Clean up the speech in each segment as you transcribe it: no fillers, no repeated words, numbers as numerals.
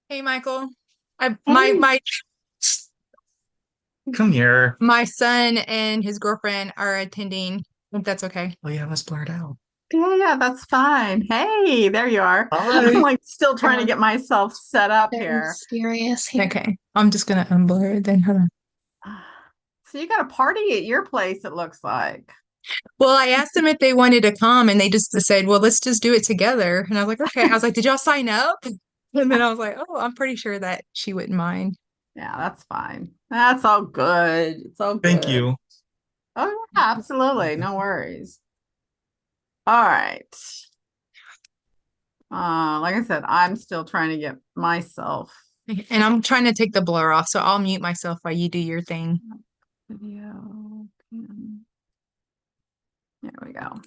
Hey, Michael. I my Hey, my come here. my son and his girlfriend are attending. If that's okay. Oh yeah, let's blur it out. Yeah, that's fine. Hey, there you are. I'm Hi. like still trying to Um, get myself set up Very here. mysterious here. Okay. I'm just gonna unblur it then. Hold on. So you got a party at your place, it looks like. Well, I asked them if they wanted to come, and they just said, "Well, let's just do it together." And I was like, "Okay." I was like, "Did y'all sign up?" And then I was like, "Oh, I'm pretty sure that she wouldn't mind." Yeah, that's fine. That's all good. It's all Thank good. you. Oh, yeah, absolutely. No worries. All right. Like I said, I'm still trying to get myself And I'm trying to take the blur off, so I'll mute myself while you do your thing. video. There we go.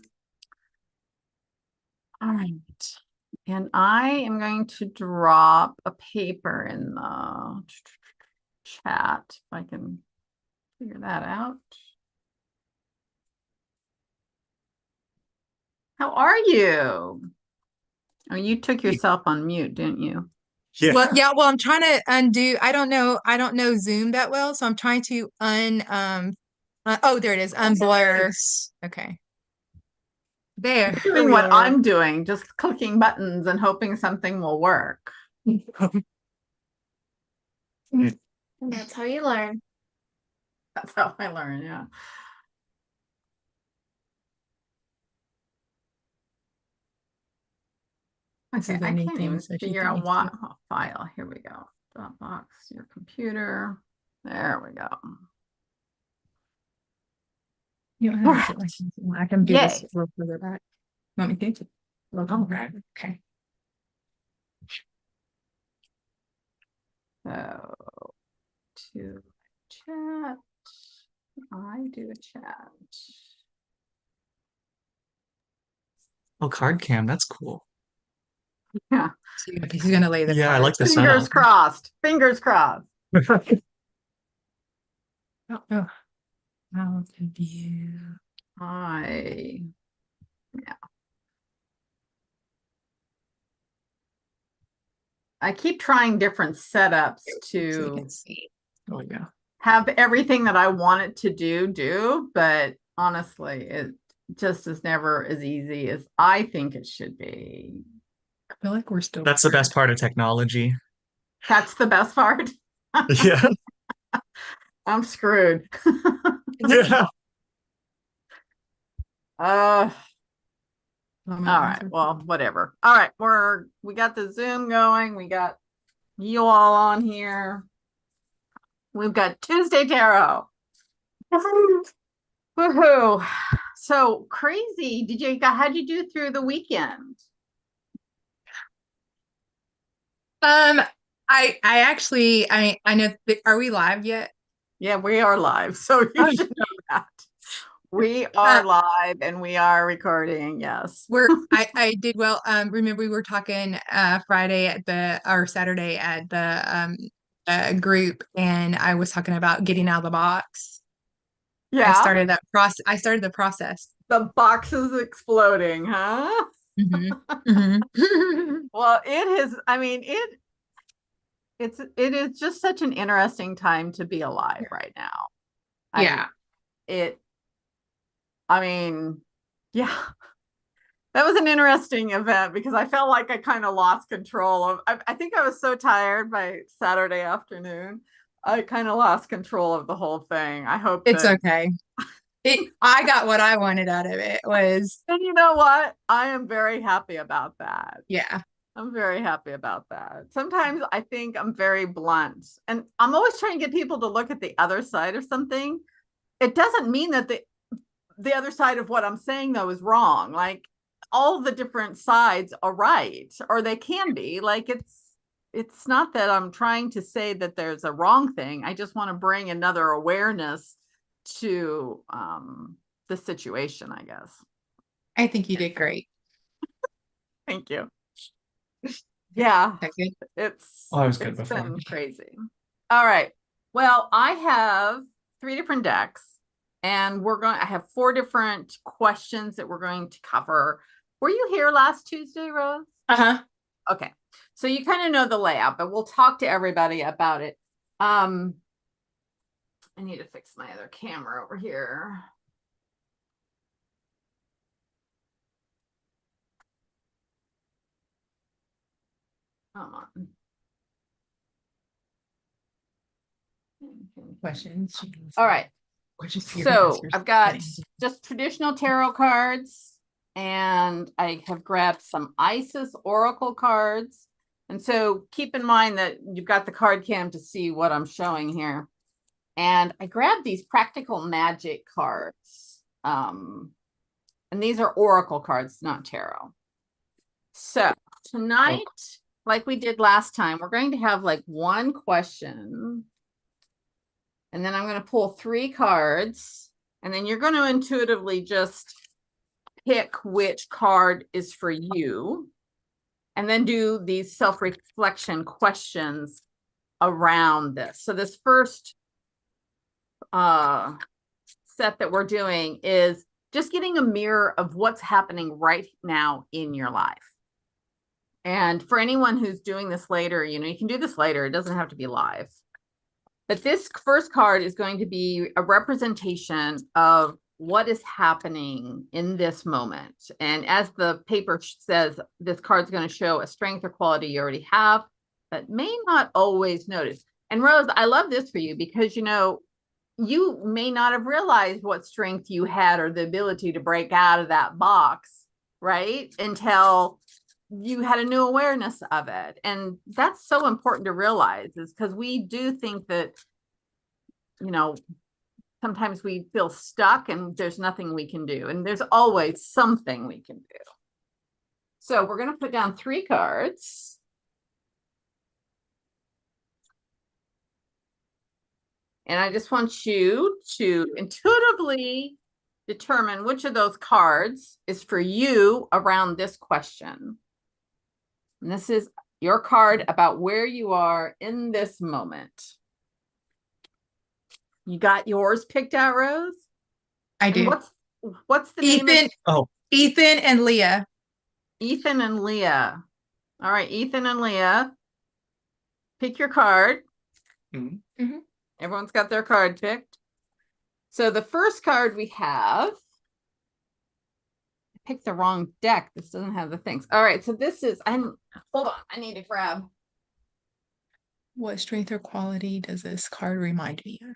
All right. And I am going to drop a paper in the chat if I can figure that out. How are you? Oh, you took yourself on mute, didn't you? Yeah. Well, yeah, well, I'm trying to undo. I don't know Zoom that well, so I'm trying to oh, there it is. Unblur. Okay. There. There Doing we what are. I'm doing, just clicking buttons and hoping something will work. And that's how you learn. That's how I learn, yeah. This Okay, is a I new can't thing, even so she figure can out use what it. file. Here we go. Dropbox, your computer. There we go. You don't All have to sit right. like this. I can do this Yay. a little further back. Let me do it. Oh, right. Okay. So to chat. I do a chat. Oh, card cam. That's cool. Yeah. So he's gonna lay the Yeah, I card. like the Fingers setup. crossed. Fingers crossed. Oh, how to view. I yeah. I keep trying different setups So you can to see. Oh yeah. have everything that I want it to do, but honestly, it just is never as easy as I think it should be. I feel like we're still. That's the best part of technology. That's the best part. Yeah. I'm screwed. Yeah. uh I'll mute all right. myself. Well, whatever. All right, we got the Zoom going. We got you all on here. We've got Tuesday Tarot. Woohoo. So crazy. How'd you do through the weekend? Um, I actually I know. Are we live yet? Yeah, we are live. So you Oh, should know that. We uh, are live and we are recording. Yes. I did well. Remember we were talking Friday at the or Saturday at the group, and I was talking about getting out of the box. Yeah. I started the process. The box is exploding, huh? Hmm. Hmm. Well, it has, I mean, it is just such an interesting time to be alive right now. I Yeah, it I mean, yeah. That was an interesting event because I felt like I kind of lost control of I think I was so tired by Saturday afternoon. I kind of lost control of the whole thing. I hope it's that okay. I got what I wanted out of it was, and you know what? I am very happy about that. yeah, I'm very happy about that. Sometimes I think I'm very blunt and I'm always trying to get people to look at the other side of something. It doesn't mean that the other side of what I'm saying though is wrong. Like all the different sides are right, or they can be. Like it's not that I'm trying to say that there's a wrong thing. I just want to bring another awareness to the situation, I guess. I think you did great. Thank you. Yeah, That good? it's Oh, I was good it's before. been crazy. All right. Well, I have 3 different decks, and I have 4 different questions that we're going to cover. Were you here last Tuesday, Rose? Uh-huh. Okay. So you kind of know the layout, but we'll talk to everybody about it. I need to fix my other camera over here. Come on. Questions. All right. Questions for your So answers. I've got just traditional tarot cards, and I have grabbed some Isis Oracle cards. And so keep in mind that you've got the card cam to see what I'm showing here. And I grabbed these Practical Magic cards. And these are Oracle cards, not tarot. So tonight, like we did last time, we're going to have like one question. And then I'm going to pull 3 cards. And then you're going to intuitively just pick which card is for you. And then do these self-reflection questions around this. So this first set that we're doing is just getting a mirror of what's happening right now in your life. And for anyone who's doing this later, you know, you can do this later. It doesn't have to be live. But this first card is going to be a representation of what is happening in this moment. And as the paper says, this card's going to show a strength or quality you already have, but may not always notice. And Rose, I love this for you because, you know, you may not have realized what strength you had or the ability to break out of that box, right? Until you had a new awareness of it. And that's so important to realize, is because we do think that, you know, sometimes we feel stuck and there's nothing we can do. And there's always something we can do. So we're going to put down 3 cards. And I just want you to intuitively determine which of those cards is for you around this question. And this is your card about where you are in this moment. You got yours picked out, Rose? I And do. what's the name Ethan. of Ethan and Leah. Ethan and Leah? All right, Ethan and Leah. Pick your card. Mhm. Mhm. Everyone's got their card picked. So the first card we have, I picked the wrong deck. This doesn't have the things. All right, so this is, hold on, I need to grab. What strength or quality does this card remind me of?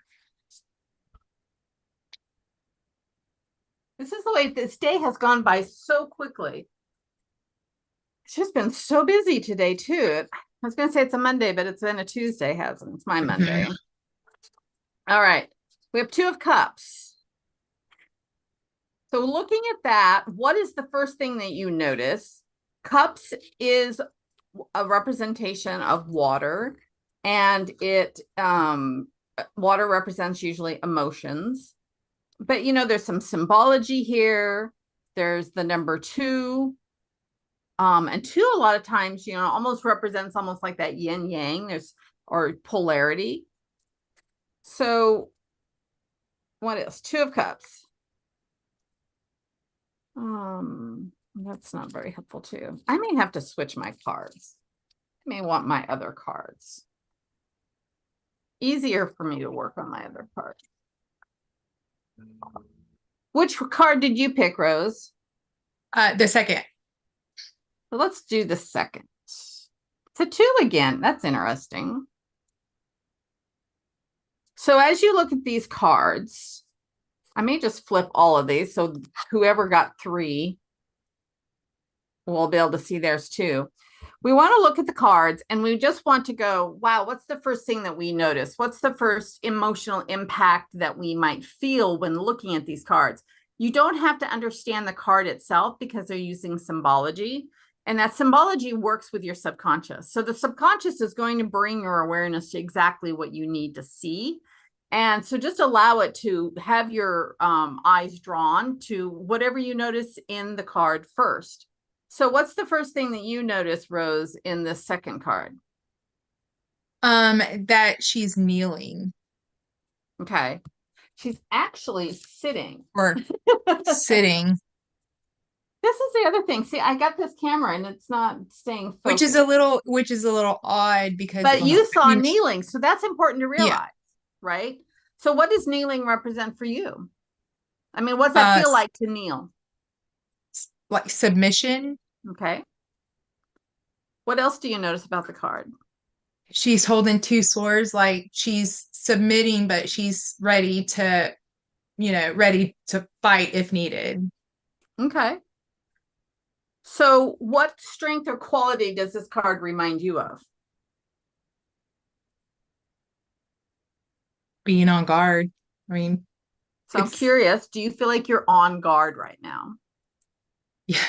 This is the way this day has gone by so quickly. It's just been so busy today too. I was going to say it's a Monday, but it's been a Tuesday, hasn't it? It's my Monday. All right, we have 2 of Cups. So looking at that, what is the first thing that you notice? Cups is a representation of water, and it water represents usually emotions. But you know, there's some symbology here. There's the number 2. And 2 a lot of times, you know, almost represents almost like that yin yang, or polarity. So what else? 2 of Cups. That's not very helpful too. I may have to switch my cards. I may want my other cards. Easier for me to work on my other cards. Which card did you pick, Rose? The second. So let's do the second. It's a 2 again. That's interesting. So as you look at these cards, I may just flip all of these. So whoever got 3 will be able to see theirs too. We want to look at the cards and we just want to go, wow, what's the first thing that we notice? What's the first emotional impact that we might feel when looking at these cards? You don't have to understand the card itself because they're using symbology. And that symbology works with your subconscious. So the subconscious is going to bring your awareness to exactly what you need to see. And so just allow it to have your eyes drawn to whatever you notice in the card first. So what's the first thing that you notice, Rose, in the second card? That she's kneeling Okay. She's actually sitting. or sitting, This is the other thing. See, I got this camera and it's not staying which is focused. which is a little odd because But you saw I mean, kneeling, so that's important to Yeah. realize, right? So what does kneeling represent for you? I mean, what's that feel like to kneel? like submission. Okay. What else do you notice about the card? She's holding two swords, like she's submitting, but she's ready to, ready to fight if needed. Okay. So what strength or quality does this card remind you of? Being on guard. I mean, So I'm it's- curious, do you feel like you're on guard right now? yeah.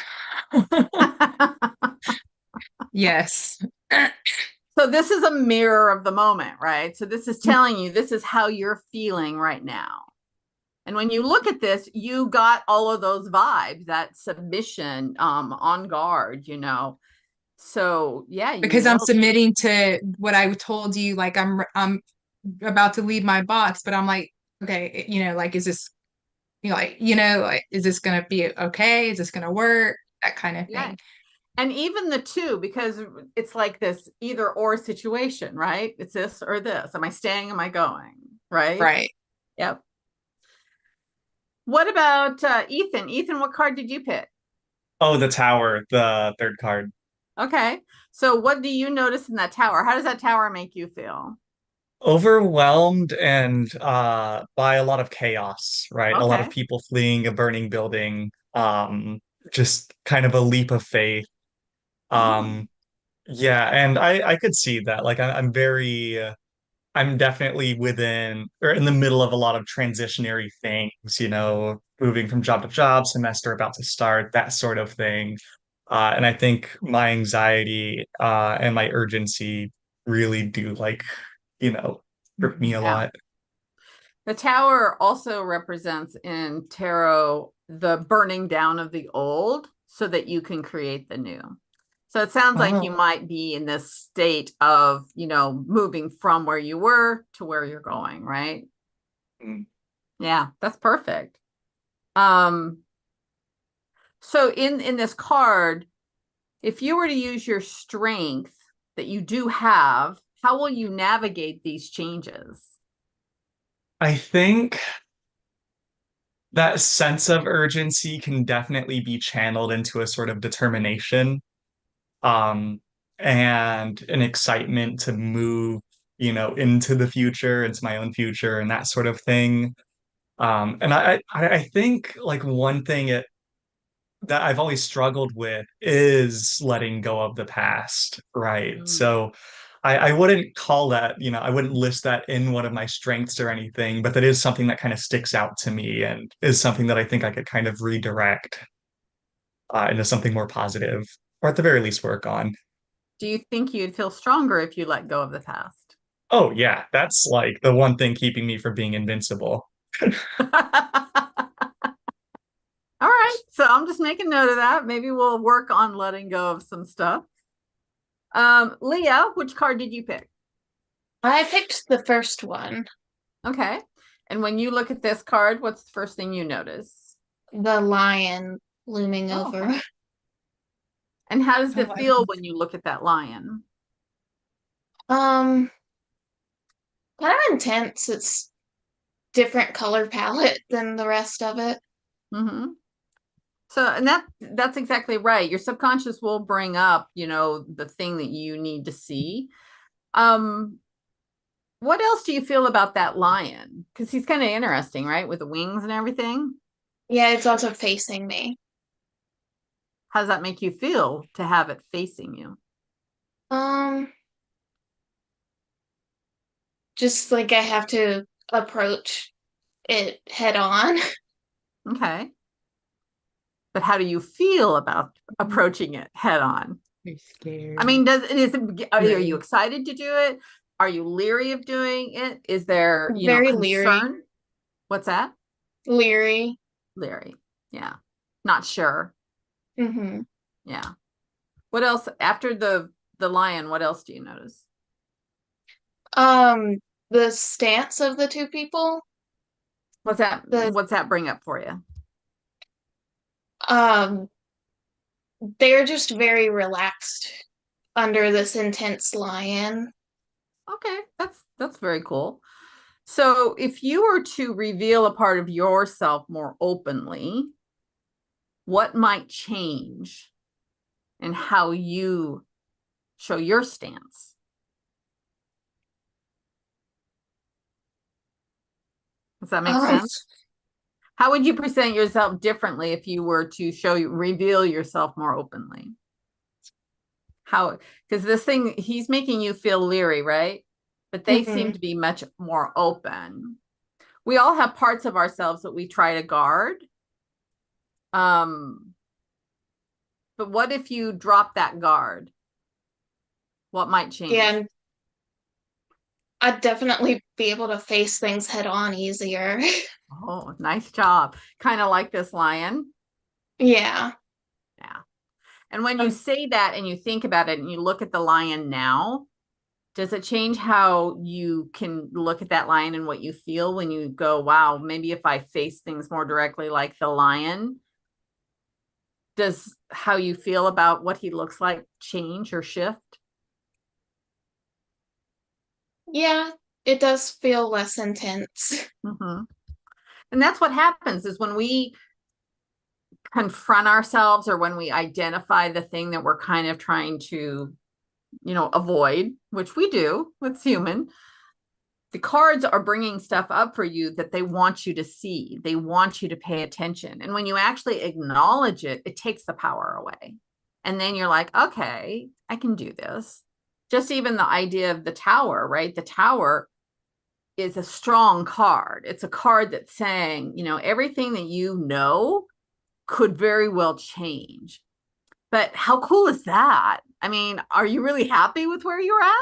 Yes. So this is a mirror of the moment, right? So this is telling you this is how you're feeling right now. And when you look at this, you got all of those vibes, that submission, on guard, So yeah, you Because I'm nailed it. submitting to what I told you, like I'm about to leave my box, but I'm like, okay, like is this, like is this gonna be okay? Is this gonna work? That kind of Yeah. thing. And even the two, because it's like this either or situation, right? It's this or this. Am I staying? Am I going? Right? Right. Yep. What about Ethan? Ethan, what card did you pick? Oh, the tower, the third card. Okay. So what do you notice in that tower? How does that tower make you feel? Overwhelmed and by a lot of chaos, right? A lot of Okay. people fleeing a burning building. Just kind of a leap of faith. Mm. Um, yeah, and I could see that. Like I'm very I'm definitely within or in the middle of a lot of transitionary things, moving from job to job, semester about to start, that sort of thing. And I think my anxiety and my urgency really do grip me a Yeah. lot. The tower also represents in tarot the burning down of the old so that you can create the new. So it sounds like you Oh. might be in this state of, moving from where you were to where you're going, right? Mm. Yeah, that's perfect. So in this card, if you were to use your strength that you do have, how will you navigate these changes? I think that sense of urgency can definitely be channeled into a sort of determination, um, and an excitement to move, into the future, into my own future and that sort of thing. And I think like one thing that I've always struggled with is letting go of the past, right? Mm. So I wouldn't call that, I wouldn't list that in one of my strengths or anything, but that is something that kind of sticks out to me and is something that I think I could kind of redirect into something more positive, or at the very least work on. Do you think you'd feel stronger if you let go of the past? Oh yeah, that's like the one thing keeping me from being invincible. All right. So I'm just making note of that. Maybe we'll work on letting go of some stuff. Leah, which card did you pick? I picked the first one, Okay. And when you look at this card, what's the first thing you notice? the lion looming Oh, over. okay. And how does it Oh, I feel love- when you look at that lion? Um, kind of intense. It's different color palette than the rest of it. Mm-hmm. So, and that's exactly right. Your subconscious will bring up, the thing that you need to see. What else do you feel about that lion? Because he's kind of interesting, right? With the wings and everything. Yeah, it's also facing me. How does that make you feel to have it facing you? Just like I have to approach it head on. Okay. But how do you feel about approaching it head on? You're scared. I mean, are Right. you excited to do it? Are you leery of doing it? Is there, Very leery. concern? What's that? Leery. Leery. Yeah. Not sure. Mm-hmm. Yeah. What else after the lion, what else do you notice? The stance of the two people, What's that? the What's that bring up for you? um, they're just very relaxed under this intense lion. Okay, that's very cool. So if you were to reveal a part of yourself more openly, what might change in how you show your stance? Does that make sense? How would you present yourself differently if you were to reveal yourself more openly? How, because this thing, he's making you feel leery, right? But they seem to be much more open. We all have parts of ourselves that we try to guard. But what if you drop that guard? What might change? Yeah, I'd definitely be able to face things head on easier. Oh, nice job. Kind of like this lion. Yeah. Yeah. And when you say that and you think about it and you look at the lion now, does it change how you can look at that lion and what you feel when you go, wow, maybe if I face things more directly like the lion, does how you feel about what he looks like change or shift? Yeah, it does feel less intense. Mm-hmm. And that's what happens is when we confront ourselves or when we identify the thing that we're kind of trying to, avoid, which we do, it's human. The cards are bringing stuff up for you that they want you to see. They want you to pay attention. And when you actually acknowledge it, it takes the power away. And then you're like, okay, I can do this. Just even the idea of the tower, right? The tower is a strong card. It's a card that's saying, everything that could very well change. But how cool is that? I mean, are you really happy with where you're at?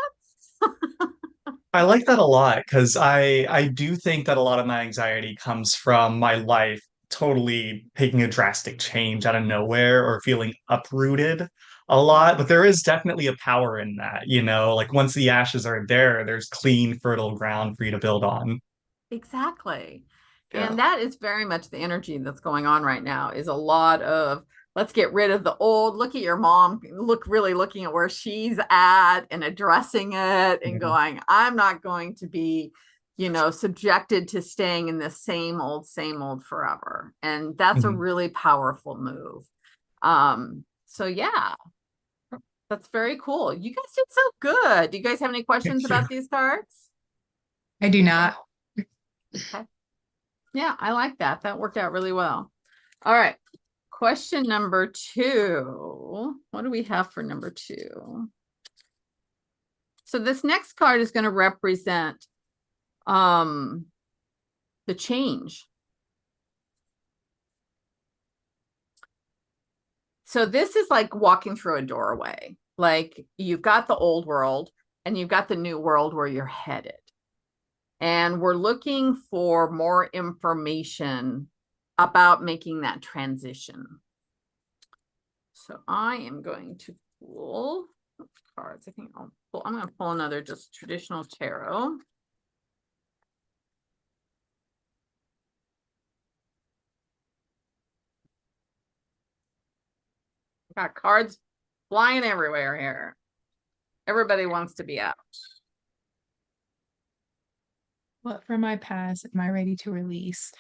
I like that a lot because I do think that a lot of my anxiety comes from my life totally taking a drastic change out of nowhere or feeling uprooted a lot. But there is definitely a power in that, like once the ashes are there, there's clean, fertile ground for you to build on. Exactly. Yeah. And that is very much the energy that's going on right now is a lot of let's get rid of the old. Look at your mom, looking at where she's at and addressing it and going, I'm not going to be, subjected to staying in the same old forever. And that's a really powerful move. So yeah, that's very cool. You guys did so good. Do you guys have any questions about these cards? I do not. Okay. Yeah, I like that. That worked out really well. All right. Question number 2. What do we have for number 2? So this next card is going to represent the change. So this is like walking through a doorway. Like you've got the old world and you've got the new world where you're headed. And we're looking for more information about making that transition. So I am going to pull cards. I think I'm going to pull another just traditional tarot. Got cards flying everywhere here. Everybody wants to be out. What from my past am I ready to release?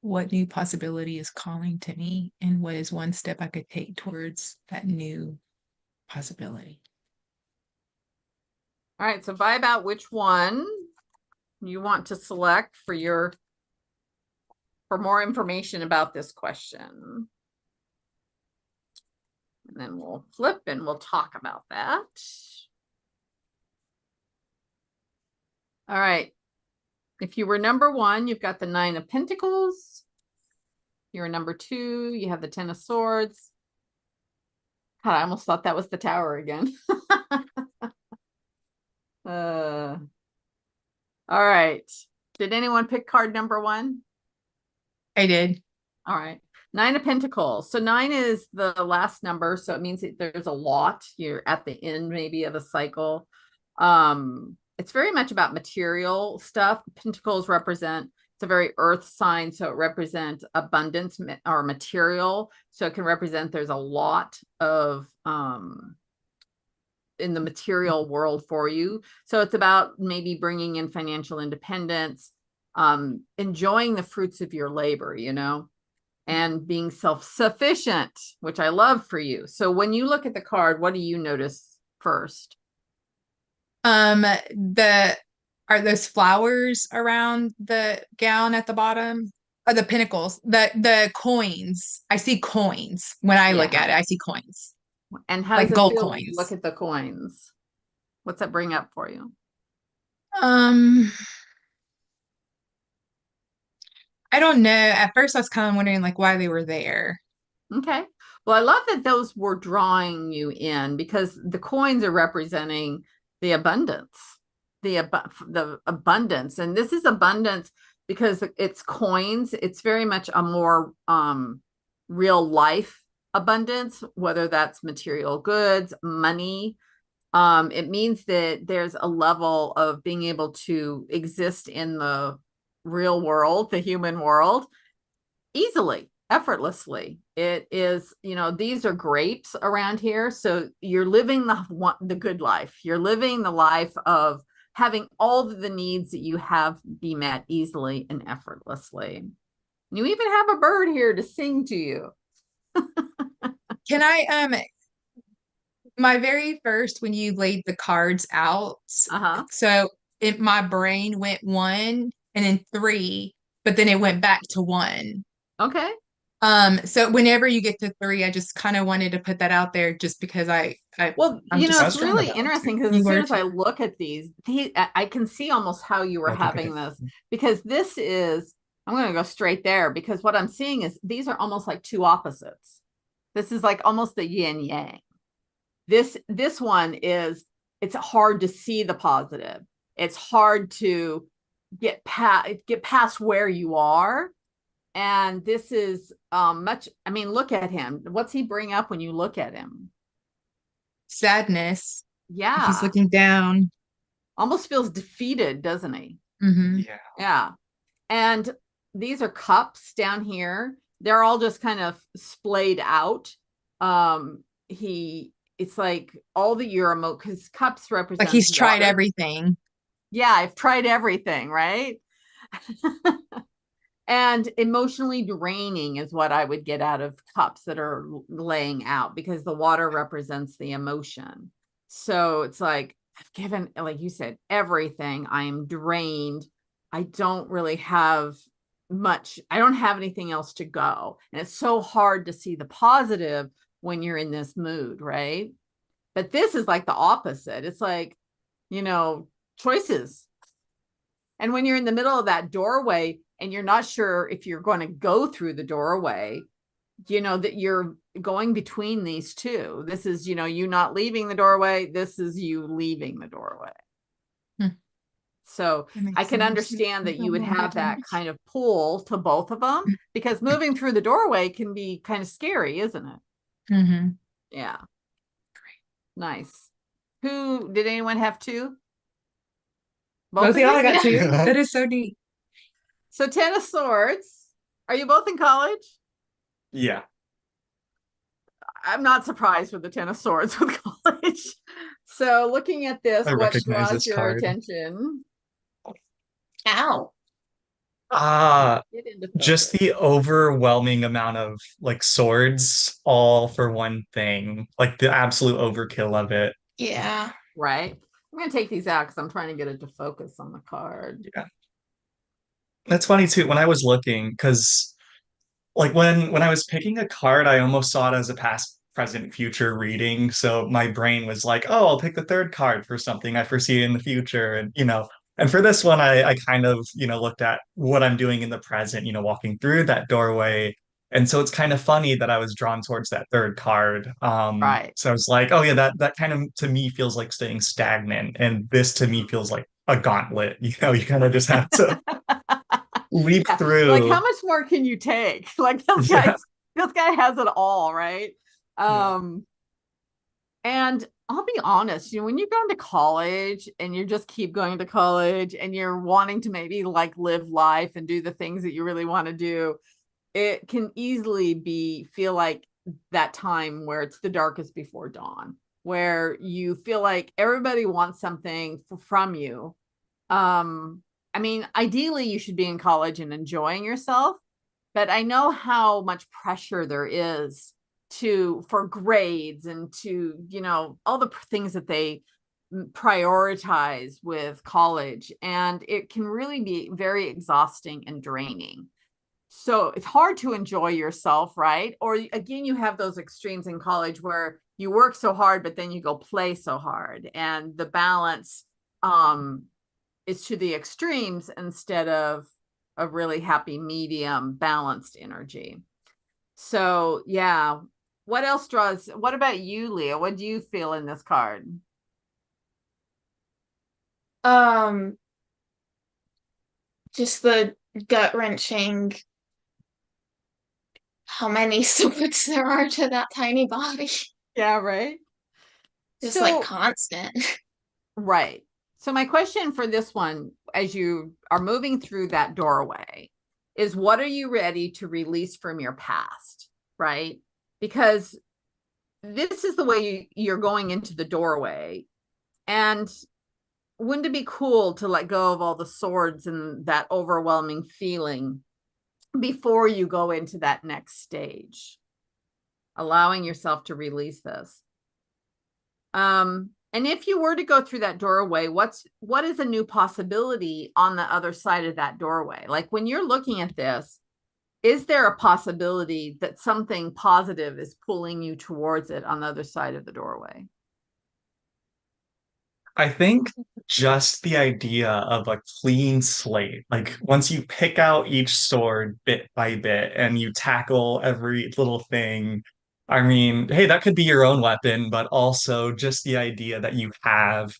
What new possibility is calling to me? And what is one step I could take towards that new possibility? All right, so vibe out which one you want to select for more information about this question. And then we'll flip and we'll talk about that. All right. If you were number 1, you've got the 9 of Pentacles. You're number 2, you have the 10 of Swords. God, I almost thought that was the Tower again. All right. Did anyone pick card number 1? I did. All right. 9 of Pentacles. So 9 is the last number. So it means that there's a lot. You're at the end maybe of a cycle. it's very much about material stuff. Pentacles represent, it's a very earth sign, so it represents abundance or material. So it can represent there's a lot of in the material world for you. So it's about maybe bringing in financial independence, enjoying the fruits of your labor, you know, and being self-sufficient, which I love for you. So when you look at the card, what do you notice first? The are those flowers around the gown at the bottom? Or the pinnacles, the coins. I see coins when I look Yeah. at it. I see coins. And how Like does it gold feel when you coins. look at the coins? What's that bring up for you? I don't know. At first I was kind of wondering like why they were there. Okay. Well, I love that those were drawing you in because the coins are representing the abundance, the abundance. And this is abundance because it's coins. It's very much a more real life abundance, whether that's material goods, money. It means that there's a level of being able to exist in the real world, the human world, easily, effortlessly. It is, you know, these are grapes around here. So you're living the good life. You're living the life of having all the needs that you have be met easily and effortlessly. You even have a bird here to sing to you. Can I my very first when you laid the cards out, so my brain went 1 and then 3, but then it went back to 1. Okay. So whenever you get to 3, I just kind of wanted to put that out there just because well, I'm you know, just it's really interesting because You as soon were as I look at these, I can see almost how you were I think I having did. this because this is, I'm going to go straight there because what I'm seeing is these are almost like two opposites. This is like almost the yin yang. This one is, it's hard to see the positive. It's hard to get past where you are. And this is much, I mean, look at him. What's he bring up when you look at him? sadness. Yeah. He's looking down. Almost feels defeated, doesn't he? Mm-hmm. Yeah. Yeah. And these are cups down here. They're all just kind of splayed out. It's like all the Euramo, because cups represent Like he's tried water. everything. Yeah, I've tried everything, right? And emotionally draining is what I would get out of cups that are laying out because the water represents the emotion. So it's like, I've given, like you said, everything. I am drained. I don't really have much. I don't have anything else to go. And it's so hard to see the positive when you're in this mood, right? But this is like the opposite. It's like, you know, choices. And when you're in the middle of that doorway and you're not sure if you're going to go through the doorway, you know, that you're going between these two. This is, you know, you not leaving the doorway. This is you leaving the doorway. So I can understand that you would have that kind of pull to both of them because moving through the doorway can be kind of scary, isn't it? Mm-hmm. Yeah. Great. Nice. Did anyone have 2? Both of y'all you? got 2. That is so neat. So 10 of Swords. Are you both in college? Yeah. I'm not surprised with the 10 of Swords with college. So looking at this, I what recognize draws this your card. attention? Ow. Get into Just focus. the overwhelming amount of like swords all for one thing, like the absolute overkill of it. Yeah. Right. I'm going to take these out because I'm trying to get it to focus on the card. Yeah. That's funny too. When I was looking, because like when I was picking a card, I almost saw it as a past, present, future reading. So my brain was like, oh, I'll pick the third card for something I foresee in the future. And and for this one, I kind of, looked at what I'm doing in the present, walking through that doorway. And so it's kind of funny that I was drawn towards that third card. Right. So I was like, oh yeah, that kind of to me feels like staying stagnant. And this to me feels like a gauntlet. You kind of just have to leap through. Like, how much more can you take? Like, this guy has it all, right? And I'll be honest, when you're going to college and you just keep going to college and you're wanting to maybe like live life and do the things that you really want to do, it can easily feel like that time where it's the darkest before dawn, where you feel like everybody wants something from you. I mean, ideally you should be in college and enjoying yourself, but I know how much pressure there is for grades and to, all the things that they prioritize with college, and it can really be very exhausting and draining. So it's hard to enjoy yourself, right? Or again, you have those extremes in college where you work so hard, but then you go play so hard, and the balance is to the extremes instead of a really happy medium balanced energy. So yeah. What about you, Leah? What do you feel in this card? Just the gut-wrenching how many swords there are to that tiny body. Yeah, right. Just like constant. Right. So my question for this one, as you are moving through that doorway, is what are you ready to release from your past, right? Because this is the way you're going into the doorway. And wouldn't it be cool to let go of all the swords and that overwhelming feeling before you go into that next stage, allowing yourself to release this? And if you were to go through that doorway, what is a new possibility on the other side of that doorway? Like when you're looking at this, is there a possibility that something positive is pulling you towards it on the other side of the doorway? I think just the idea of a clean slate, like once you pick out each sword bit by bit and you tackle every little thing, I mean, hey, that could be your own weapon, but also just the idea that you have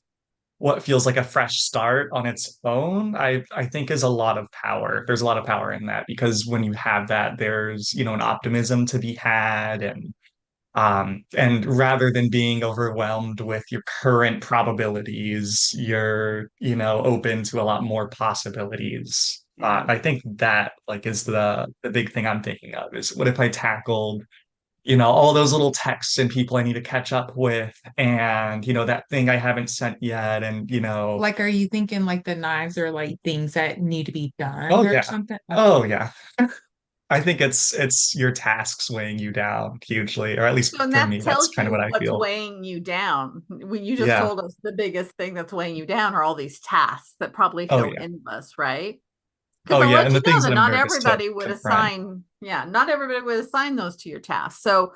what feels like a fresh start on its own, I think is a lot of power. There's a lot of power in that because when you have that, there's, an optimism to be had, and rather than being overwhelmed with your current probabilities, you're, open to a lot more possibilities. I think that like is the big thing I'm thinking of is what if I tackled all those little texts and people I need to catch up with, and that thing I haven't sent yet, and Like, are you thinking like the knives are like things that need to be done oh or yeah, something? oh yeah. I think it's your tasks weighing you down hugely, or at least So, and for that me, that's tells kind of you what I what's feel. weighing you down. When you just Yeah. told us the biggest thing that's weighing you down are all these tasks that probably Oh feel yeah. endless, right? Because Oh I'll yeah, let and you the know things that that I'm not nervous to everybody would confront. not everybody would assign those to your tasks. So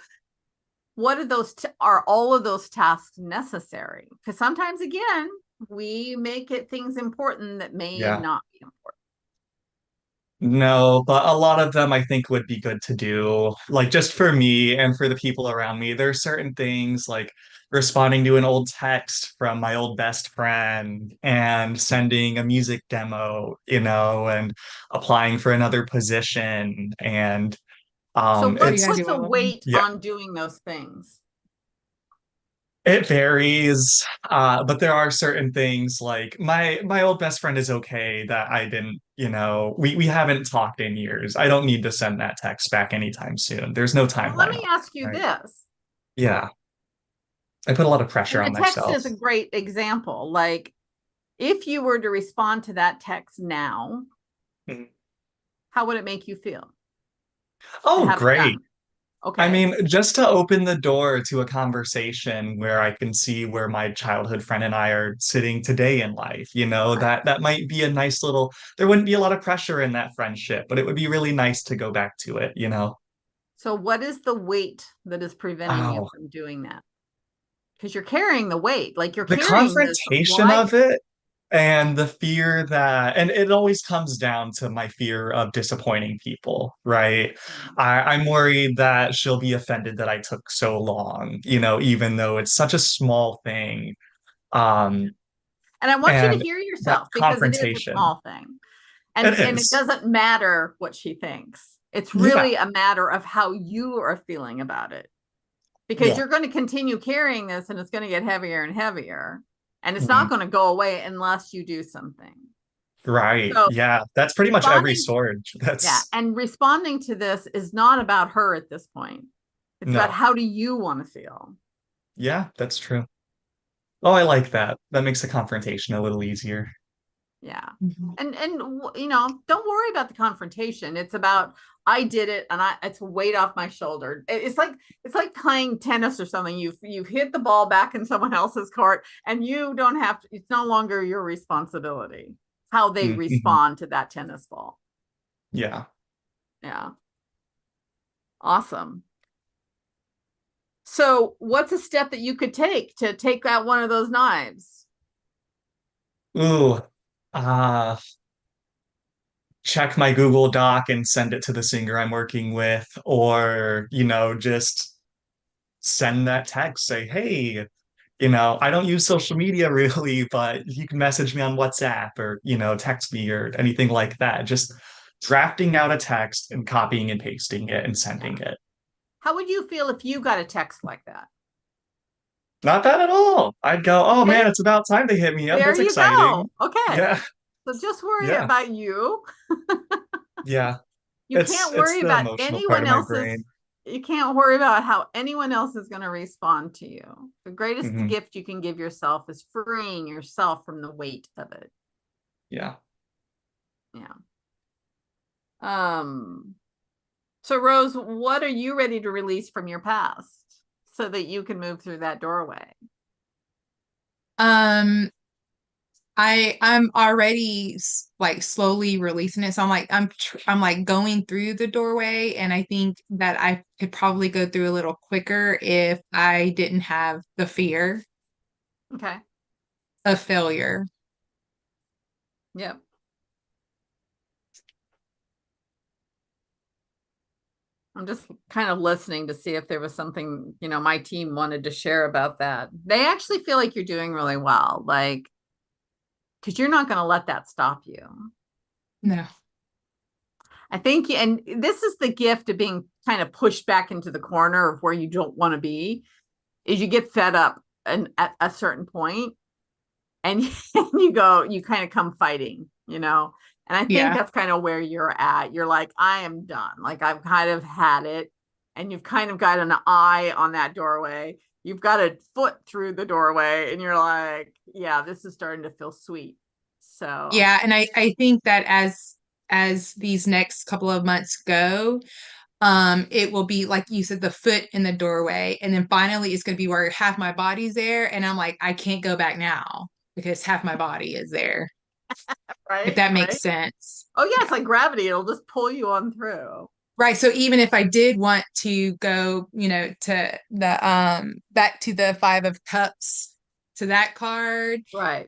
what are are all of those tasks necessary? Because sometimes again, we make it things important that may Yeah. not be important. No, but a lot of them I think would be good to do. Like just for me and for the people around me, there are certain things like responding to an old text from my old best friend and sending a music demo, and applying for another position, and So So you what gotta it's do puts a all of them. weight yeah, on doing those things? it varies. But there are certain things like my old best friend is okay that I didn't, we haven't talked in years. I don't need to send that text back anytime soon. There's no Well, let timeline me on ask it, you right? this. Yeah. I put a lot of pressure And the on text myself. is a great example. Like, if you were to respond to that text now, Mhm. how would it make you feel to Oh, have it great. done? I Okay. mean, just to open the door to a conversation where I can see where my childhood friend and I are sitting today in life, Right. that might be a nice little, there wouldn't be a lot of pressure in that friendship, but it would be really nice to go back to it. So, what is the weight that is preventing you Oh, from doing that? Because you're carrying the weight, like you're the carrying this confrontation light. of it and the fear that, and it always comes down to my fear of disappointing people, right? I'm worried that she'll be offended that I took so long, even though it's such a small thing. Um, And I want you to and hear that yourself because it is a confrontation, small thing. it And it is. doesn't matter what she thinks. It's Yeah. really a matter of how you are feeling about it. because Yeah. you're going to continue carrying this and it's going to get heavier and heavier. And it's Mm-hmm. not going to go away unless you do something. Right. So Yeah. That's pretty much every responding, sword. yeah, That's and responding to this is not about her at this point. It's about no. how do you want to feel? Yeah, that's true. Oh, I like that. That makes the confrontation a little easier. Yeah. Mhm. And you know, don't worry about the confrontation. It's about I did it and it's a weight off my shoulder. It's like playing tennis or something. You've hit the ball back in someone else's court and you don't have to, it's no longer your responsibility how they Mm-hmm. respond to that tennis ball. Yeah. Yeah. Awesome. So what's a step that you could take to take out one of those knives? Ooh. Uh, check my Google Doc and send it to the singer I'm working with, or, just send that text, say, hey, I don't use social media really, but you can message me on WhatsApp or, text me or anything like that. Just drafting out a text and copying and pasting it and sending it. How would you feel if you got a text like that? Not bad at all. I'd go, oh Okay, man, it's about time to hit me up. there That's you exciting. go. Okay. Yeah. So just worry Yeah. about you. Yeah. You It's can't it's worry the about emotional part anyone of my else's, brain. you can't worry about how anyone else is going to respond to you. The greatest Hmm. gift you can give yourself is freeing yourself from the weight of it. Yeah. Yeah. So Rose, what are you ready to release from your past so that you can move through that doorway? Um, I'm already like slowly releasing it. So I'm like going through the doorway, and I think that I could probably go through a little quicker if I didn't have the fear Okay. of failure. Yep. I'm just kind of listening to see if there was something, my team wanted to share about that. They actually feel like you're doing really well, like, because you're not going to let that stop you. No. I think, and this is the gift of being kind of pushed back into the corner of where you don't want to be, is you get fed up and at a certain point and you kind of come fighting, and I think Yeah. that's kind of where you're at. You're like, I am done. Like I've kind of had it. And you've kind of got an eye on that doorway. You've got a foot through the doorway and you're like, yeah, this is starting to feel sweet. So Yeah, and I think that as these next couple of months go, it will be like you said, the foot in the doorway, and then finally it's going to be where half my body's there, and I'm like, I can't go back now because half my body is there. If right, that right. makes sense. Oh yeah, Yeah. it's like gravity. It'll just pull you on through. Right. So even if I did want to go, to the back to the Five of Cups, to that card, Right.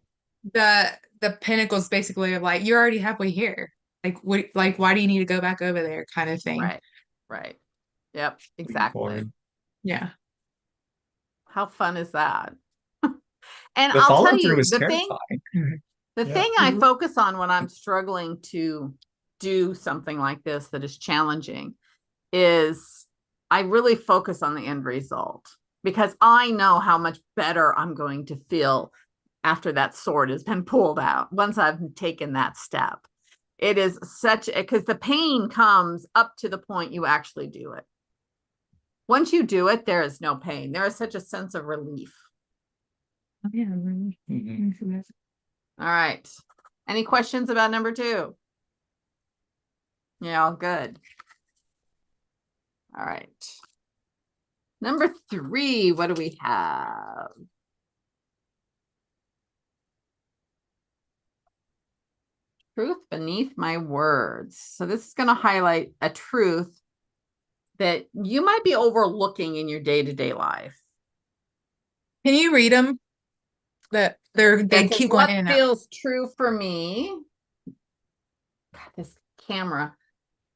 the Pentacles basically of like, you're already halfway here. Like why do you need to go back over there kind of thing. Right. Right. Yep. Moving Exactly. forward. Yeah. How fun is that? And The I'll follow tell through you, is terrifying. the Yeah. thing I focus on when I'm struggling to do something like this that is challenging is I really focus on the end result because I know how much better I'm going to feel after that sword has been pulled out once I've taken that step. It is because the pain comes up to the point you actually do it. Once you do it, there is no pain. There is such a sense of relief. Oh, yeah, really. Mhm. All right. Any questions about number 2? Yeah, all good. All right. Number 3, what do we have? Truth beneath my words. So this is going to highlight a truth that you might be overlooking in your day-to-day life. Can you read them? They It says, keep going what in and out. feels true for me? God, this camera.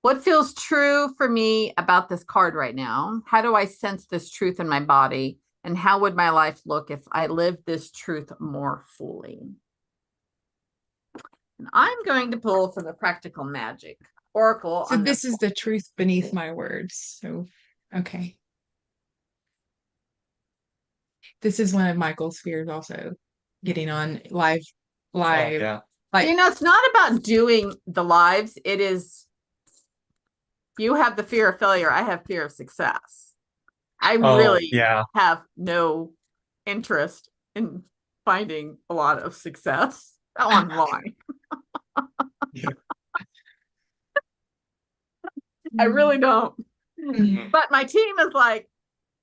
What feels true for me about this card right now? How do I sense this truth in my body? And how would my life look if I lived this truth more fully? And I'm going to pull from the Practical Magic Oracle So on this this is one. the truth beneath my words. So okay. this is one of Michael's fears also, getting on Oh, live. yeah. Like, it's not about doing the lives. It is, you have the fear of failure. I have fear of success. I Oh, really yeah. have no interest in finding a lot of success online. Yeah. I really don't. Mhm. But my team is like,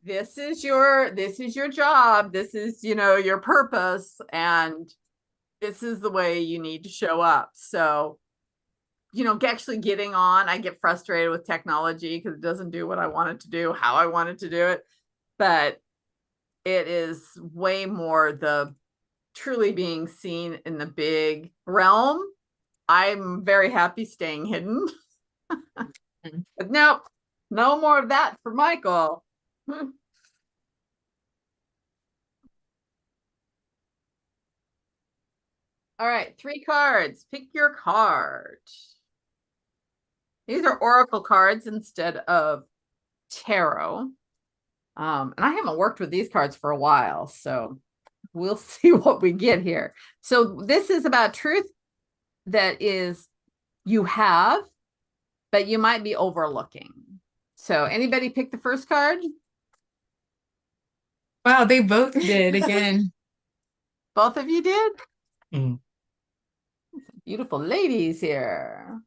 this is your job. This is, your purpose, and this is the way you need to show up. So, actually getting on, I get frustrated with technology because it doesn't do what I want it to do, how I want it to do it. But it is way more the truly being seen in the big realm. I'm very happy staying hidden. But nope, no more of that for Michael. All right, 3 cards. Pick your card. These are oracle cards instead of tarot. And I haven't worked with these cards for a while, so we'll see what we get here. So this is about truth that is you have, but you might be overlooking. So anybody pick the first card? Wow, they both did again. Both of you did? Mm. Beautiful ladies here.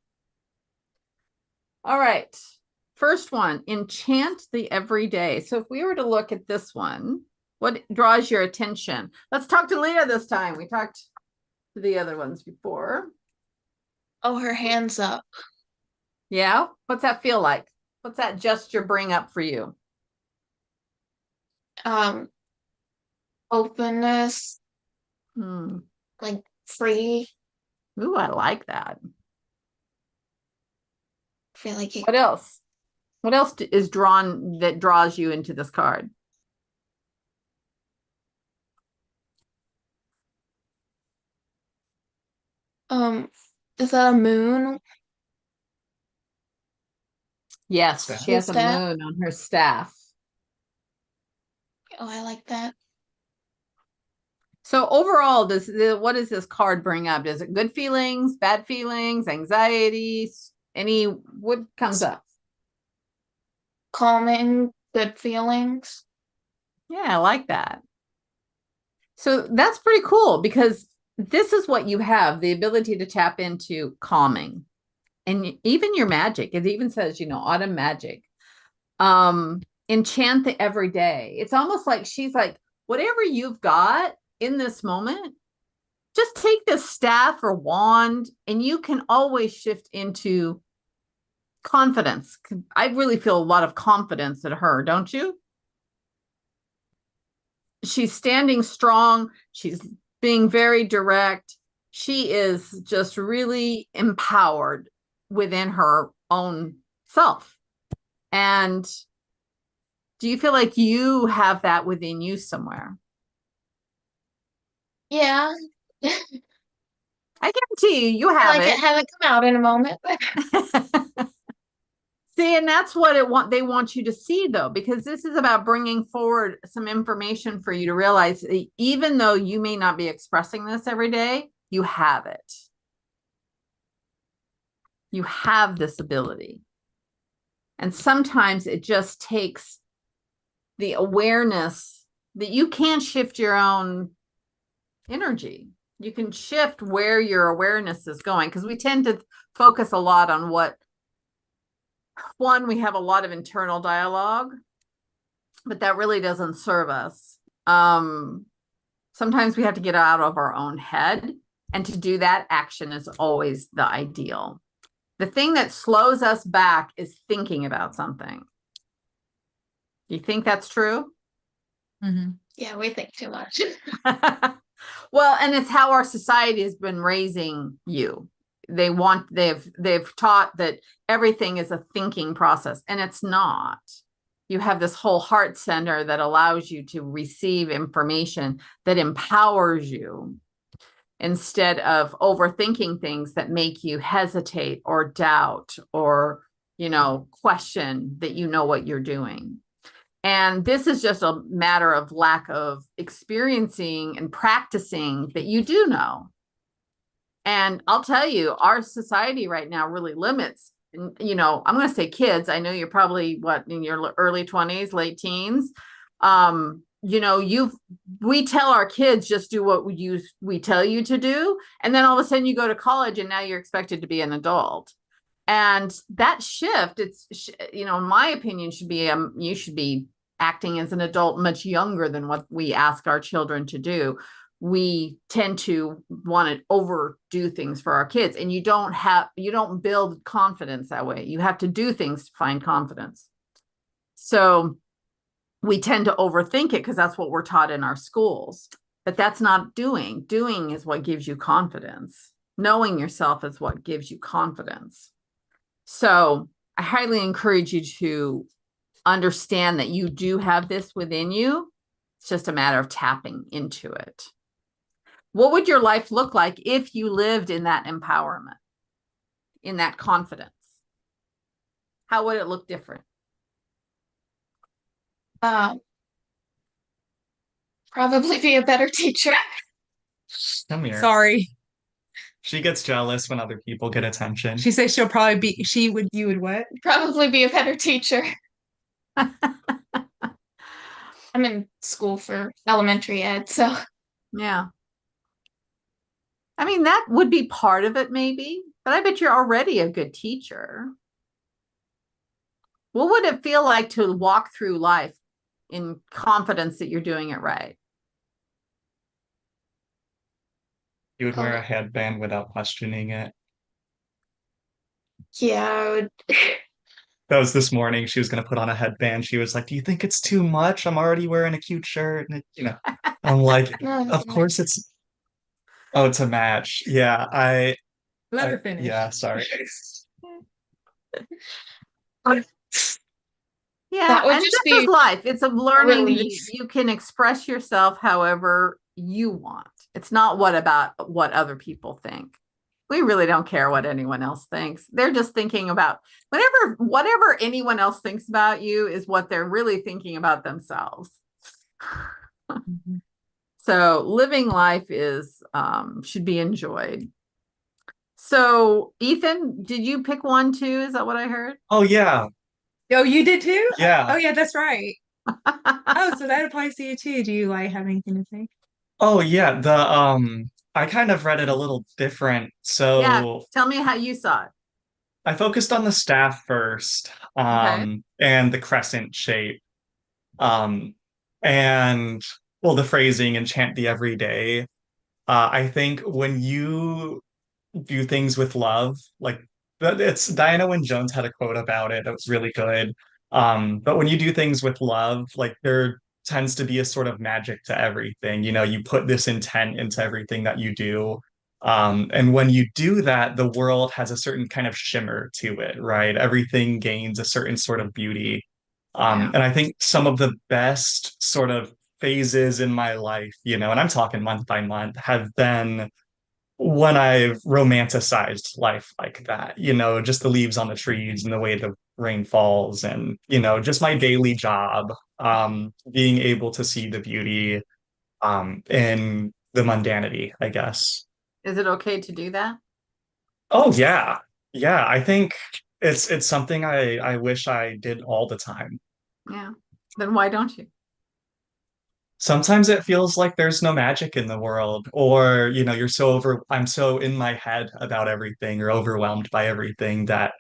All right. First one, enchant the everyday. So if we were to look at this one, what draws your attention? Let's talk to Leah this time. We talked to the other ones before. Oh, her hands up. Yeah. What's that feel like? What's that gesture bring up for you? Openness, Hmm. like free. Ooh, I like that. I feel like it. What else? What else is that draws you into this card? Is that a moon? Yes, Staff. she has a Staff? moon on her staff. Oh, I like that. So overall, what does this card bring up? Does it good feelings, bad feelings, anxieties? What comes up? Calming, good feelings. Yeah, I like that. So that's pretty cool because this is what you have, the ability to tap into calming. And even your magic, it even says, autumn magic. Enchant the everyday. It's almost like she's like, whatever you've got in this moment, just take this staff or wand and you can always shift into confidence. I really feel a lot of confidence in her, don't you? She's standing strong. She's being very direct. She is just really empowered within her own self. And do you feel like you have that within you somewhere? Yeah. I guarantee you I have like it hasn't come out in a moment. See, and that's what they want you to see, though, because this is about bringing forward some information for you to realize that even though you may not be expressing this every day, you have it. You have this ability. And sometimes it just takes the awareness that you can shift your own energy. You can shift where your awareness is going, because we tend to focus a lot on we have a lot of internal dialogue, but that really doesn't serve us. Sometimes we have to get out of our own head, and to do that, action is always the ideal. The thing that slows us back is thinking about something. Do you think that's true? Mm-hmm. Yeah, we think too much. Well, and it's how our society has been raising you. They've taught that everything is a thinking process, and it's not. You have this whole heart center that allows you to receive information that empowers you instead of overthinking things that make you hesitate or doubt or, question that what you're doing. And this is just a matter of lack of experiencing and practicing that you do know. And I'll tell you, our society right now really limits, you know, I'm going to say kids. I know you're probably in your early 20s, late teens. You know, we tell our kids just do what we tell you to do. And then all of a sudden you go to college and now you're expected to be an adult. And that shift, you know, in my opinion, you should be acting as an adult much younger than what we ask our children to do. We tend to want to overdo things for our kids, and you don't build confidence that way. You have to do things to find confidence. So we tend to overthink it because that's what we're taught in our schools. But that's not doing. Doing is what gives you confidence. Knowing yourself is what gives you confidence. So I highly encourage you to understand that you do have this within you. It's just a matter of tapping into it. What would your life look like if you lived in that empowerment, in that confidence? How would it look different? Probably be a better teacher. Come here. Sorry. She gets jealous when other people get attention. She says you would what? Probably be a better teacher. I'm in school for elementary ed, so Yeah. I mean, that would be part of it maybe, but I bet you're already a good teacher. What would it feel like to walk through life in confidence that you're doing it right? You would wear a headband without questioning it. yeah, I would. That was this morning. She was going to put on a headband. She was like, "Do you think it's too much? I'm already wearing a cute shirt." And I'm like, "Of course it's." Oh, it's a match. Yeah, Let her finish. Yeah, sorry. Yeah, That would and just this is be life. It's a learning that relief. you can express yourself however you want. It's not about what other people think. We really don't care what anyone else thinks. They're just thinking about whatever anyone else thinks about you is what they're really thinking about themselves. Mhm. So living life should be enjoyed. So Ethan, did you pick one too? Is that what I heard? Oh yeah, Oh, you did too? yeah. Oh, yeah, that's right. Oh, so that applies to you too. Do you like have anything to say? Oh yeah. I kind of read it a little different. Yeah, So tell me how you saw it. I focused on the staff first, Okay. and the crescent shape. Um, and well, the phrasing and chant the everyday. I think when you do things with love, like it's Diana Wynne Jones had a quote about it that was really good. But when you do things with love, like there tends to be a sort of magic to everything. You put this intent into everything that you do. And when you do that, the world has a certain kind of shimmer to it, right? Everything gains a certain sort of beauty. Yeah. And I think some of the best sort of phases in my life, and I'm talking month by month, have been when I've romanticized life like that, just the leaves on the trees and the way the rain falls and, just my daily job, being able to see the beauty, in the mundanity, I guess. Is it okay to do that? Oh yeah. Yeah. I think it's something I wish I did all the time. Yeah. Then why don't you? Sometimes it feels like there's no magic in the world, or I'm so in my head about everything or overwhelmed by everything that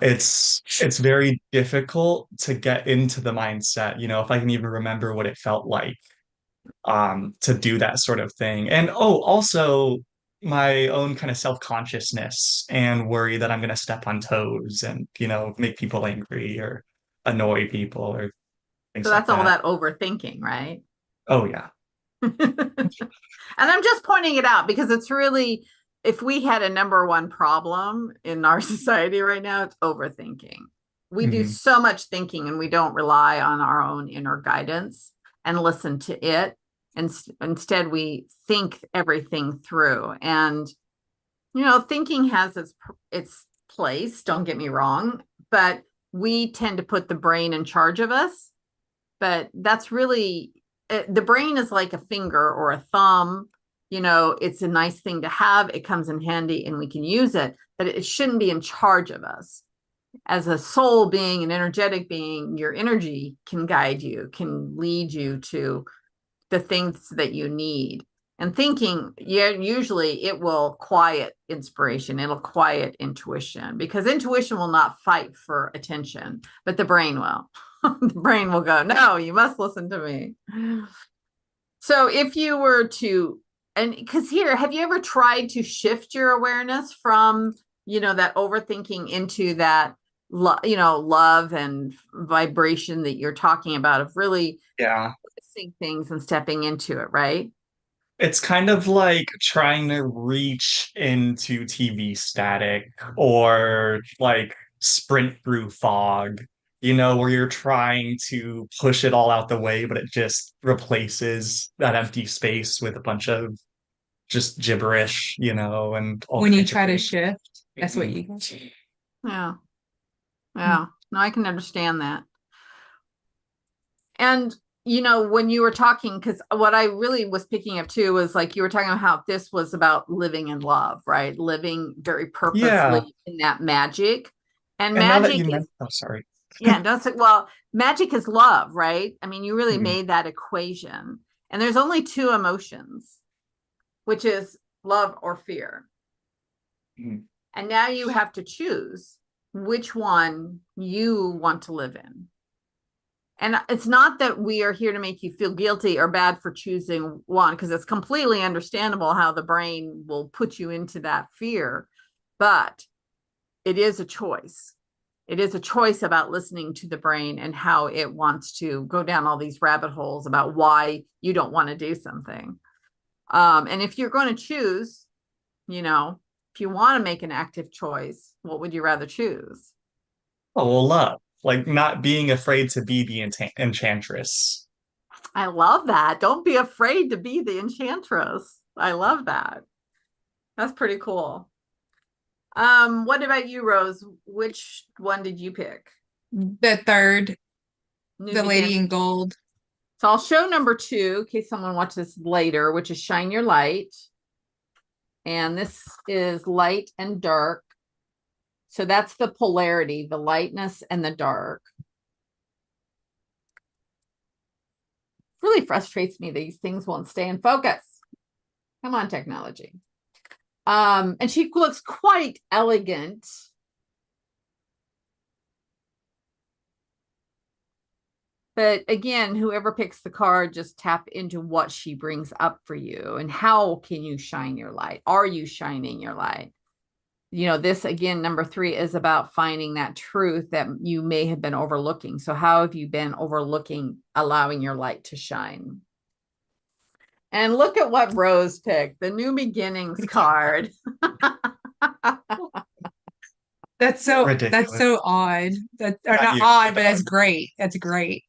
it's very difficult to get into the mindset, if I can even remember what it felt like to do that sort of thing. And also my own kind of self-consciousness and worry that I'm going to step on toes and make people angry or annoy people or So things like that's all that. that overthinking, right? Oh yeah. And I'm just pointing it out because it's really, if we had a number one problem in our society right now, it's overthinking. We do Mhm. so much thinking and we don't rely on our own inner guidance and listen to it. And instead, we think everything through. And, thinking has its place, don't get me wrong, but we tend to put the brain in charge of us but that's really the brain is like a finger or a thumb. It's a nice thing to have. It comes in handy and we can use it, but it shouldn't be in charge of us. As a soul being, an energetic being, your energy can guide you, can lead you to the things that you need. And thinking, yeah, usually it will quiet inspiration. It'll quiet intuition, because intuition will not fight for attention, but the brain will. The brain will go, no, you must listen to me. So if you were to, and because here, have you ever tried to shift your awareness from, that overthinking into that, love and vibration that you're talking about, of really noticing things and stepping into it, right? It's kind of like trying to reach into TV static or like sprint through fog, where you're trying to push it all out the way, but it just replaces that empty space with a bunch of just gibberish, and all When you kinds of try to things. shift, that's what you. Yeah. Yeah. No, I can understand that. And when you were talking, because what I really was picking up too was like you were talking about how this was about living in love, right? Living very purposely Yeah. in that magic. And And now that magic you is, mentioned, oh, sorry. yeah, well, magic is love, right? I mean, you really Mhm. made that equation. And there's only two emotions, which is love or fear. Mhm. And now you have to choose which one you want to live in. And it's not that we are here to make you feel guilty or bad for choosing one, because it's completely understandable how the brain will put you into that fear. But it is a choice. It is a choice about listening to the brain and how it wants to go down all these rabbit holes about why you don't want to do something. And if you're going to choose, if you want to make an active choice, what would you rather choose? Oh, well, love. Like not being afraid to be the enchantress. I love that. Don't be afraid to be the enchantress. I love that. That's pretty cool. What about you, Rose? Which one did you pick? The third, New the lady Beginning. in gold. So I'll show number 2 in case someone watches later, which is Shine Your Light. And this is light and dark. So that's the polarity, the lightness and the dark. Really frustrates me these things won't stay in focus. Come on, technology. And she looks quite elegant. But again, whoever picks the card, just tap into what she brings up for you and how can you shine your light? Are you shining your light? This again, number 3 is about finding that truth that you may have been overlooking. So how have you been overlooking, allowing your light to shine? And look at what Rose picked, the New Beginnings card. That's so Ridiculous. that's so odd. That or Not not you, odd, the but that's dog. great. That's great.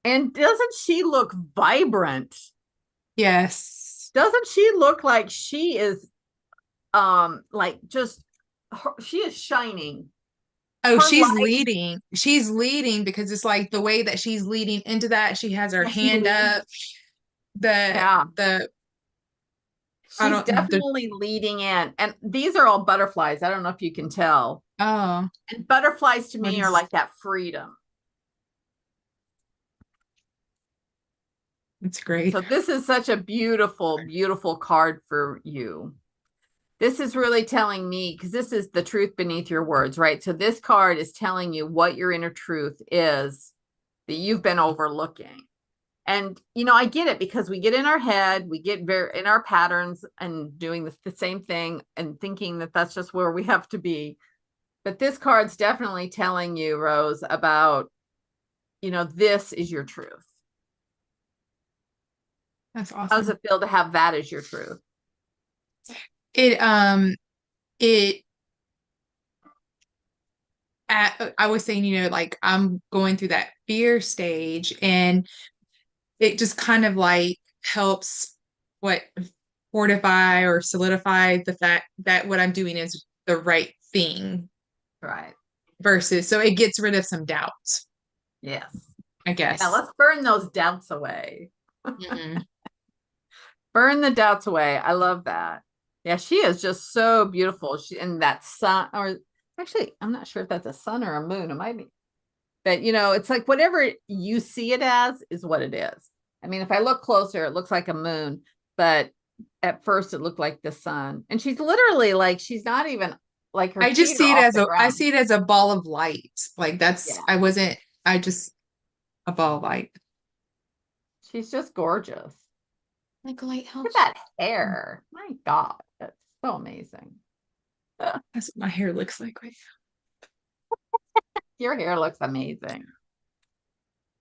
And doesn't she look vibrant? Yes. Doesn't she look like she is like just she is shining? Oh, Her she's light, leading. She's leading because it's like the way that she's leading into that. She has her yeah, she hand leads. up. The Yeah, the I she's don't the definitely leading in. And these are all butterflies. I don't know if you can tell. oh, And butterflies to what me are is like that freedom. it's great. So this is such a beautiful, beautiful card for you. This is really telling me, because this is the truth beneath your words, right? So this card is telling you what your inner truth is that you've been overlooking. And, I get it, because we get in our head, we get very in our patterns and doing the same thing and thinking that that's just where we have to be. But this card's definitely telling you, Rose, about, this is your truth. That's How does awesome. it feel to have that as your truth? It I was saying, like I'm going through that fear stage, and it just kind of like helps what fortify or solidify the fact that what I'm doing is the right thing Right. versus so it gets rid of some doubts. Yes. I guess. Yeah, let's burn those doubts away. Mhm. Burn the doubts away. I love that. Yeah, she is just so beautiful. She and that sun, or actually, I'm not sure if that's a sun or a moon. It might be. But it's like whatever you see it as is what it is. I mean, if I look closer, it looks like a moon, but at first it looked like the sun. And she's literally like, she's not even like her I just feet see are it off as the I ground. see it as a ball of light. Like Yeah. I just a ball of light. She's just gorgeous. Like a lighthouse. Look at that hair. My God, that's so amazing. That's what my hair looks like right Your hair looks amazing.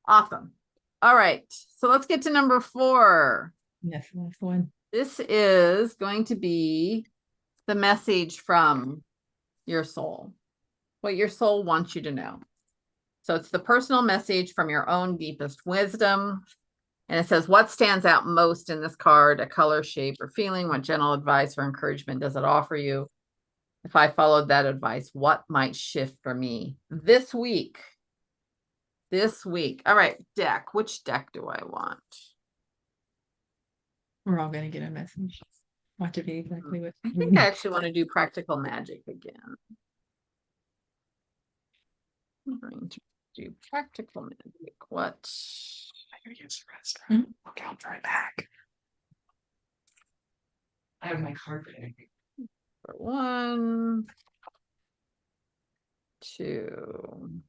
Awesome. All right. So let's get to number 4. now. That's the last one. This is going to be the message from your soul, what your soul wants you to know. So it's the personal message from your own deepest wisdom. And it says, what stands out most in this card? A color, shape, or feeling? What gentle advice or encouragement does it offer you? If I followed that advice, what might shift for me this week? This week. All right, deck. Which deck do I want? We're all gonna get a message. Watch it be exactly what I think I actually want to do practical magic again. I'm going to do practical magic. What? I gotta get some rest. Mhm. Okay, I'll be right back. I have my card ready. For 1, 2.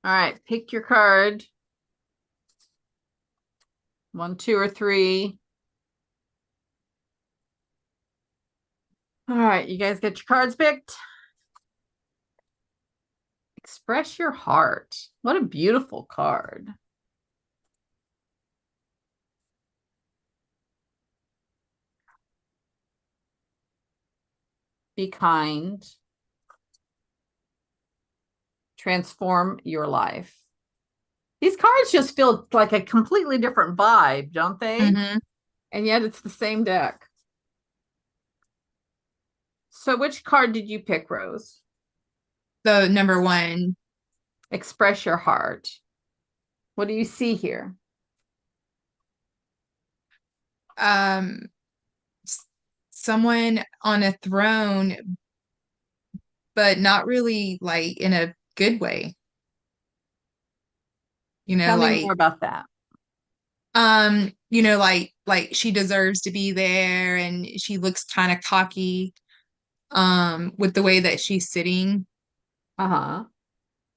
All right, pick your card. 1, 2, or 3. All right, you guys get your cards picked. Express your heart. What a beautiful card. Be kind. Transform your life. These cards just feel like a completely different vibe, don't they? Mhm. And yet it's the same deck. So which card did you pick, Rose? The number 1. Express your heart. What do you see here? Someone on a throne, but not really like in a good way. Tell me Like more about that. like she deserves to be there, and she looks kind of cocky with the way that she's sitting. Uh-huh.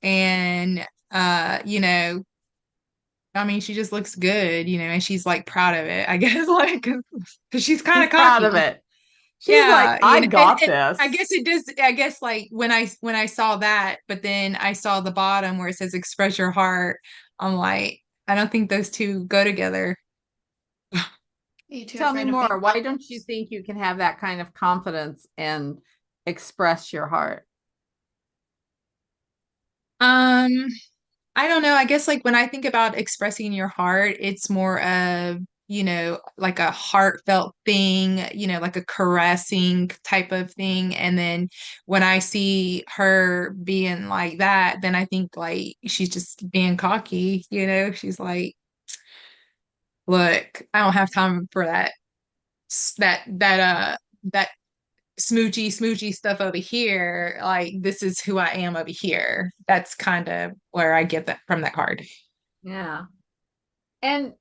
And I mean, she just looks good, and she's like proud of it, I guess, like, because she's kind She's of proud cocky. of it. She's Yeah, like, I and got this. I guess it does. I guess like when I saw that, but then I saw the bottom where it says "express your heart." I'm like, I don't think those two go together. You too Tell me afraid of more. being Why don't you honest? think you can have that kind of confidence and express your heart? Um, I don't know. I guess like when I think about expressing your heart, it's more of, like a heartfelt thing, like a caressing type of thing. And then when I see her being like that, then I think like she's just being cocky, she's like, look, I don't have time for that smoochy stuff over here. Like, this is who I am over here. That's kind of where I get that from that card. Yeah. And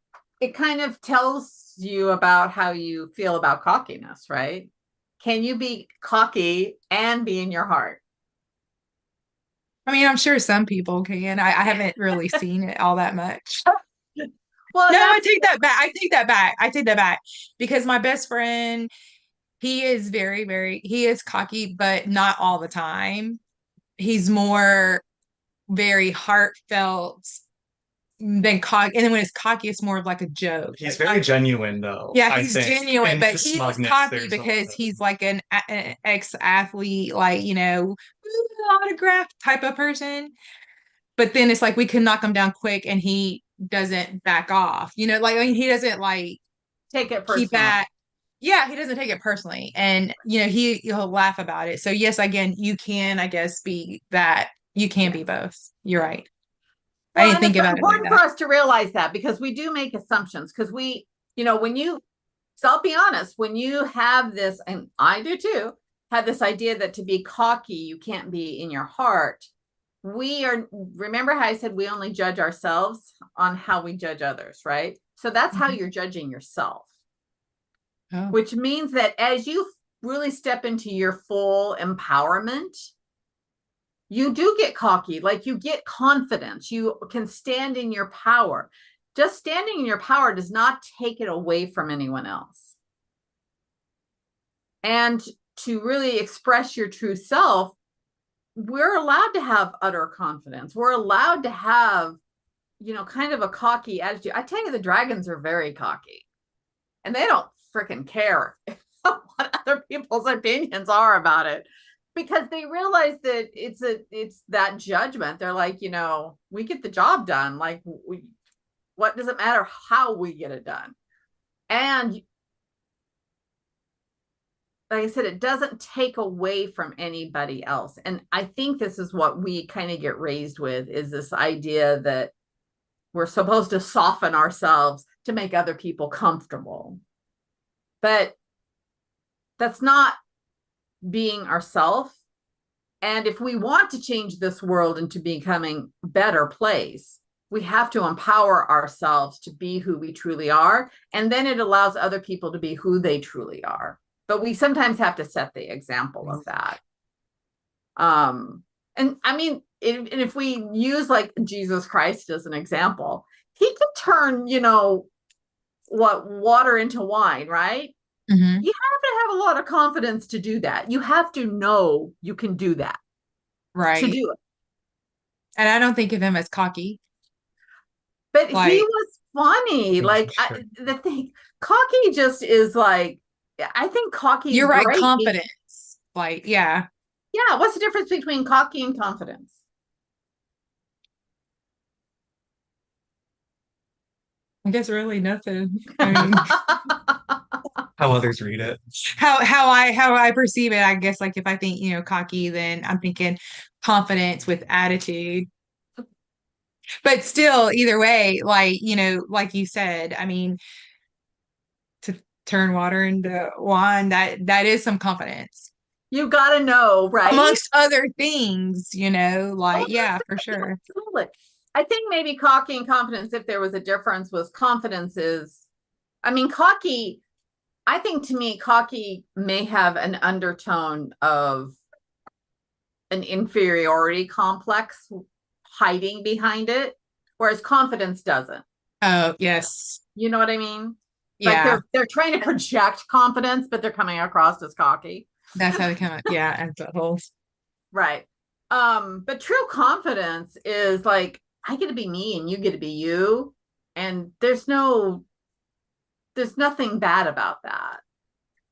it kind of tells you about how you feel about cockiness, right? Can you be cocky and be in your heart? I mean, I'm sure some people can. I haven't really seen it all that much. Well, No, I that's take that back. I take that back. I take that back because my best friend, he is very, very, he is cocky, but not all the time. He's more very heartfelt than cocky. And then when it's cocky, it's more of like a joke. He's Like, very genuine, though. yeah, I he's think. genuine, And but his he is smugness, cocky there's because also. he's like an ex-athlete, like, autograph type of person. But then it's like we can knock him down quick and he doesn't back off. Like, I mean, he doesn't like take it keep personally. at Yeah, he doesn't take it personally, and he'll laugh about it. So yes, again, you can, I guess, be that. You can Yeah. be both. You're right. I Well, didn't and think it's about it like important for that. us to realize that because we do make assumptions because when you, so I'll be honest, when you have this, and I do too, have this idea that to be cocky, you can't be in your heart. Remember how I said we only judge ourselves on how we judge others, right? So that's how Mhm. you're judging yourself, Oh. which means that as you really step into your full empowerment, you do get cocky, like you get confidence. You can stand in your power. Just standing in your power does not take it away from anyone else. And to really express your true self, we're allowed to have utter confidence. We're allowed to have, kind of a cocky attitude. I tell you, the dragons are very cocky and they don't freaking care what other people's opinions are about it because they realize that it's that judgment. They're like, we get the job done. Like, what does it matter how we get it done? And like I said, it doesn't take away from anybody else. And I think this is what we kind of get raised with is this idea that we're supposed to soften ourselves to make other people comfortable. But that's not being ourselves. And if we want to change this world into becoming a better place, we have to empower ourselves to be who we truly are. And then it allows other people to be who they truly are. But we sometimes have to set the example of that. And I mean, if we use like Jesus Christ as an example, he could turn, water into wine, right? Mhm. You have to have a lot of confidence to do that. You have to know you can do that to Right. do it. And I don't think of him as cocky. But he Like, was funny. Like Sure. the thing, cocky just is like, I think cocky is you're right, great. confidence. Like, yeah. Yeah. What's the difference between cocky and confidence? I guess really nothing. I mean, How others read it. how I perceive it, I guess like if I think, cocky, then I'm thinking confidence with attitude. But still, either way, like, like you said, I mean, to turn water into wine, that is some confidence. You got to know, right? Amongst other things, like, Oh, yeah, for sure. absolutely. I think maybe cocky and confidence, if there was a difference, was confidence is, I mean, cocky, I think to me, cocky may have an undertone of an inferiority complex hiding behind it, whereas confidence doesn't. Oh, yes. You know what I mean? Like Yeah. they're trying to project confidence, but they're coming across as cocky. That's how they come up. Yeah, and buttholes. Right. But true confidence is like I get to be me and you get to be you. And there's nothing bad about that.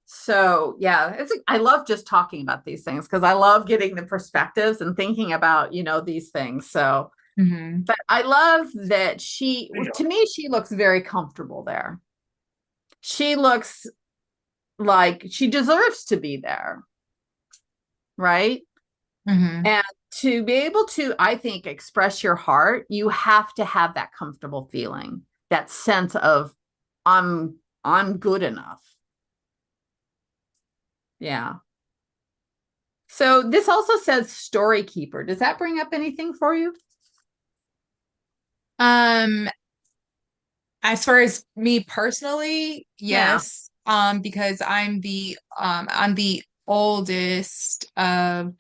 So yeah, I love just talking about these things because I love getting the perspectives and thinking about, these things. So, Hmm. but I love that to me, she looks very comfortable there. She looks like she deserves to be there. Right. Hmm. And to be able to, I think, express your heart, you have to have that comfortable feeling, that sense of I'm good enough. Yeah. So this also says story keeper. Does that bring up anything for you? Um, as far as me personally, Yeah. yes. Because I'm the oldest of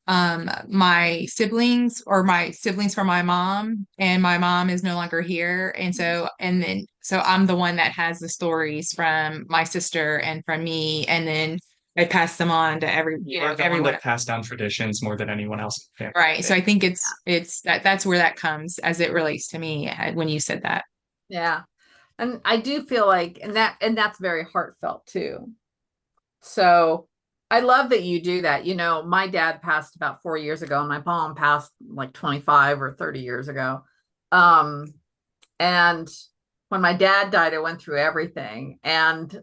my siblings, or my siblings from my mom, and my mom is no longer here. And so I'm the one that has the stories from my sister and from me, and then I pass them on to You're the one everyone. that passed down traditions more than anyone else in the family. Right. So I think that's where that comes as it relates to me, when you said that. Yeah. And I do feel like, and that's very heartfelt too. So I love that you do that. My dad passed about 4 years ago, and my mom passed like 25 or 30 years ago. And when my dad died, I went through everything. And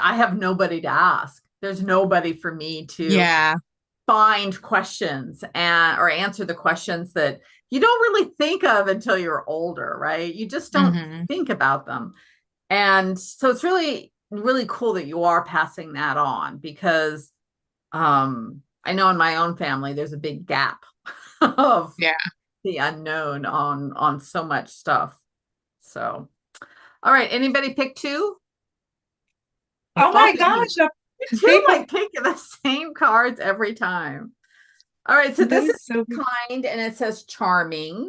I have nobody to ask. There's nobody for me to Yeah. find questions or answer the questions that you don't really think of until you're older, right? You just don't think about them. And so it's really, really cool that you are passing that on, because I know in my own family, there's a big gap of the unknown on so much stuff. So, all right, anybody pick two? Oh my gosh. Two like picking the same cards every time. All right, so this is so kind, and it says charming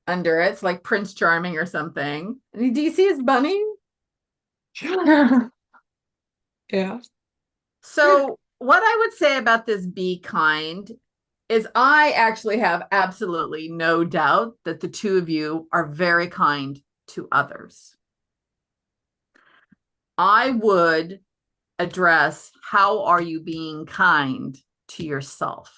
under it. It's like Prince Charming or something. And do you see his bunny? Yeah. So what I would say about this be kind is I actually have absolutely no doubt that the two of you are very kind to others. I would address, how are you being kind to yourself?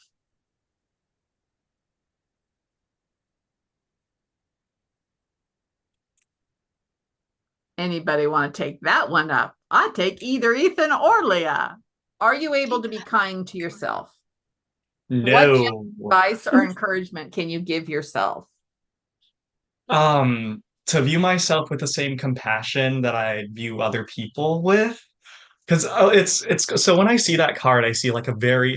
Anybody want to take that one up? I take either Ethan or Leah. Are you able to be kind to yourself? No. What advice or encouragement can you give yourself? To view myself with the same compassion that I view other people with. Because it's so when I see that card, I see like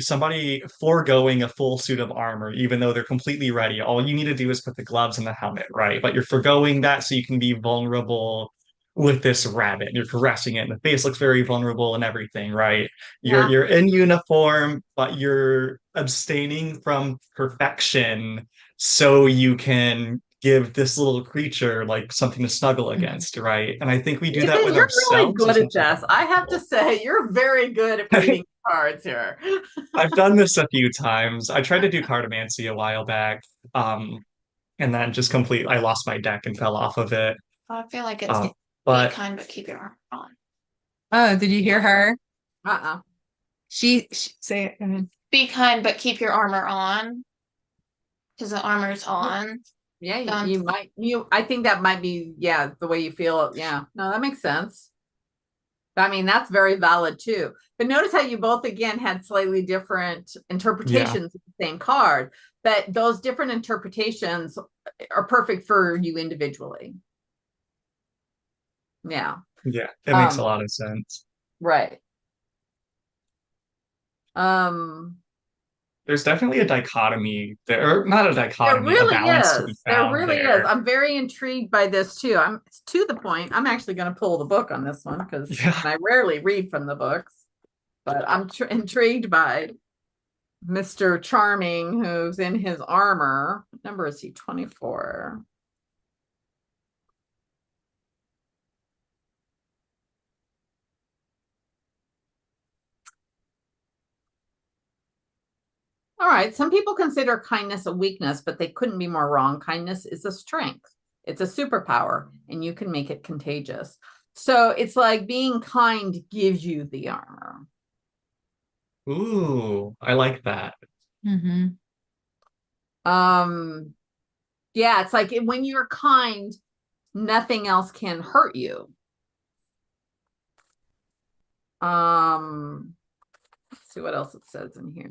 somebody foregoing a full suit of armor, even though they're completely ready. All you need to do is put the gloves and the helmet, right? But you're foregoing that so you can be vulnerable with this rabbit. You're caressing it, and the face looks very vulnerable and everything, right? Yeah. You're in uniform, but you're abstaining from perfection so you can give this little creature like something to snuggle against, right? And I think we do that with You're really ourselves. good at this. I have to say, you're very good at reading cards here. I've done this a few times. I tried to do cartomancy a while back, and then I lost my deck and fell off of it. I feel like it's be But kind but keep your armor on. Oh, did you hear her? She Say it. Go ahead. Be kind but keep your armor on. Because the armor's on. Yeah, I think that might be, the way you feel. Yeah, no, that makes sense. I mean, that's very valid too. But notice how you both, again, had slightly different interpretations of the same card, but those different interpretations are perfect for you individually. Yeah. Yeah, it makes a lot of sense. Right. There's definitely a dichotomy there, or not a dichotomy, There really a balance to is. be There found really there. is. I'm very intrigued by this too. It's to the point. I'm actually going to pull the book on this one because I rarely read from the books, but I'm intrigued by Mr. Charming, who's in his armor. What number is he? 24. All right. Some people consider kindness a weakness, but they couldn't be more wrong. Kindness is a strength. It's a superpower, and you can make it contagious. So it's like being kind gives you the armor. Ooh, I like that. Yeah, it's like when you're kind, nothing else can hurt you. Let's see what else it says in here.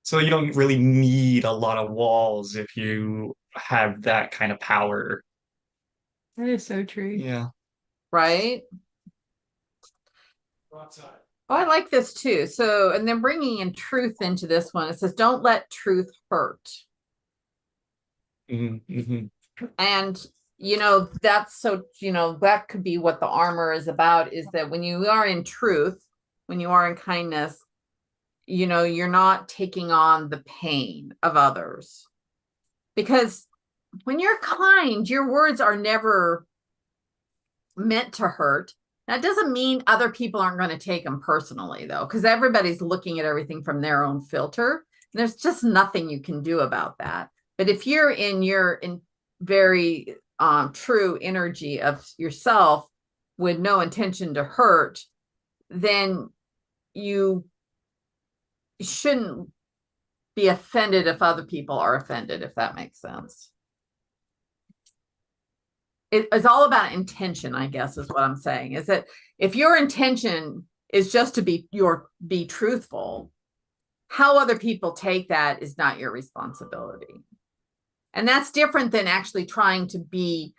So you don't really need a lot of walls if you have that kind of power. That is so true. Yeah. Right? Oh, I like this too. So, and then bringing in truth into this one, it says, don't let truth hurt. Mm-hmm. And, that's so, that could be what the armor is about, is that when you are in truth, when you are in kindness, you're not taking on the pain of others. Because when you're kind, your words are never meant to hurt. That doesn't mean other people aren't going to take them personally, though, because everybody's looking at everything from their own filter. And there's just nothing you can do about that. But if you're in very true energy of yourself with no intention to hurt, then you shouldn't be offended if other people are offended, if that makes sense. it's all about intention, I guess, is what I'm saying. Is that if your intention is just to be truthful, how other people take that is not your responsibility. And that's different than actually trying to be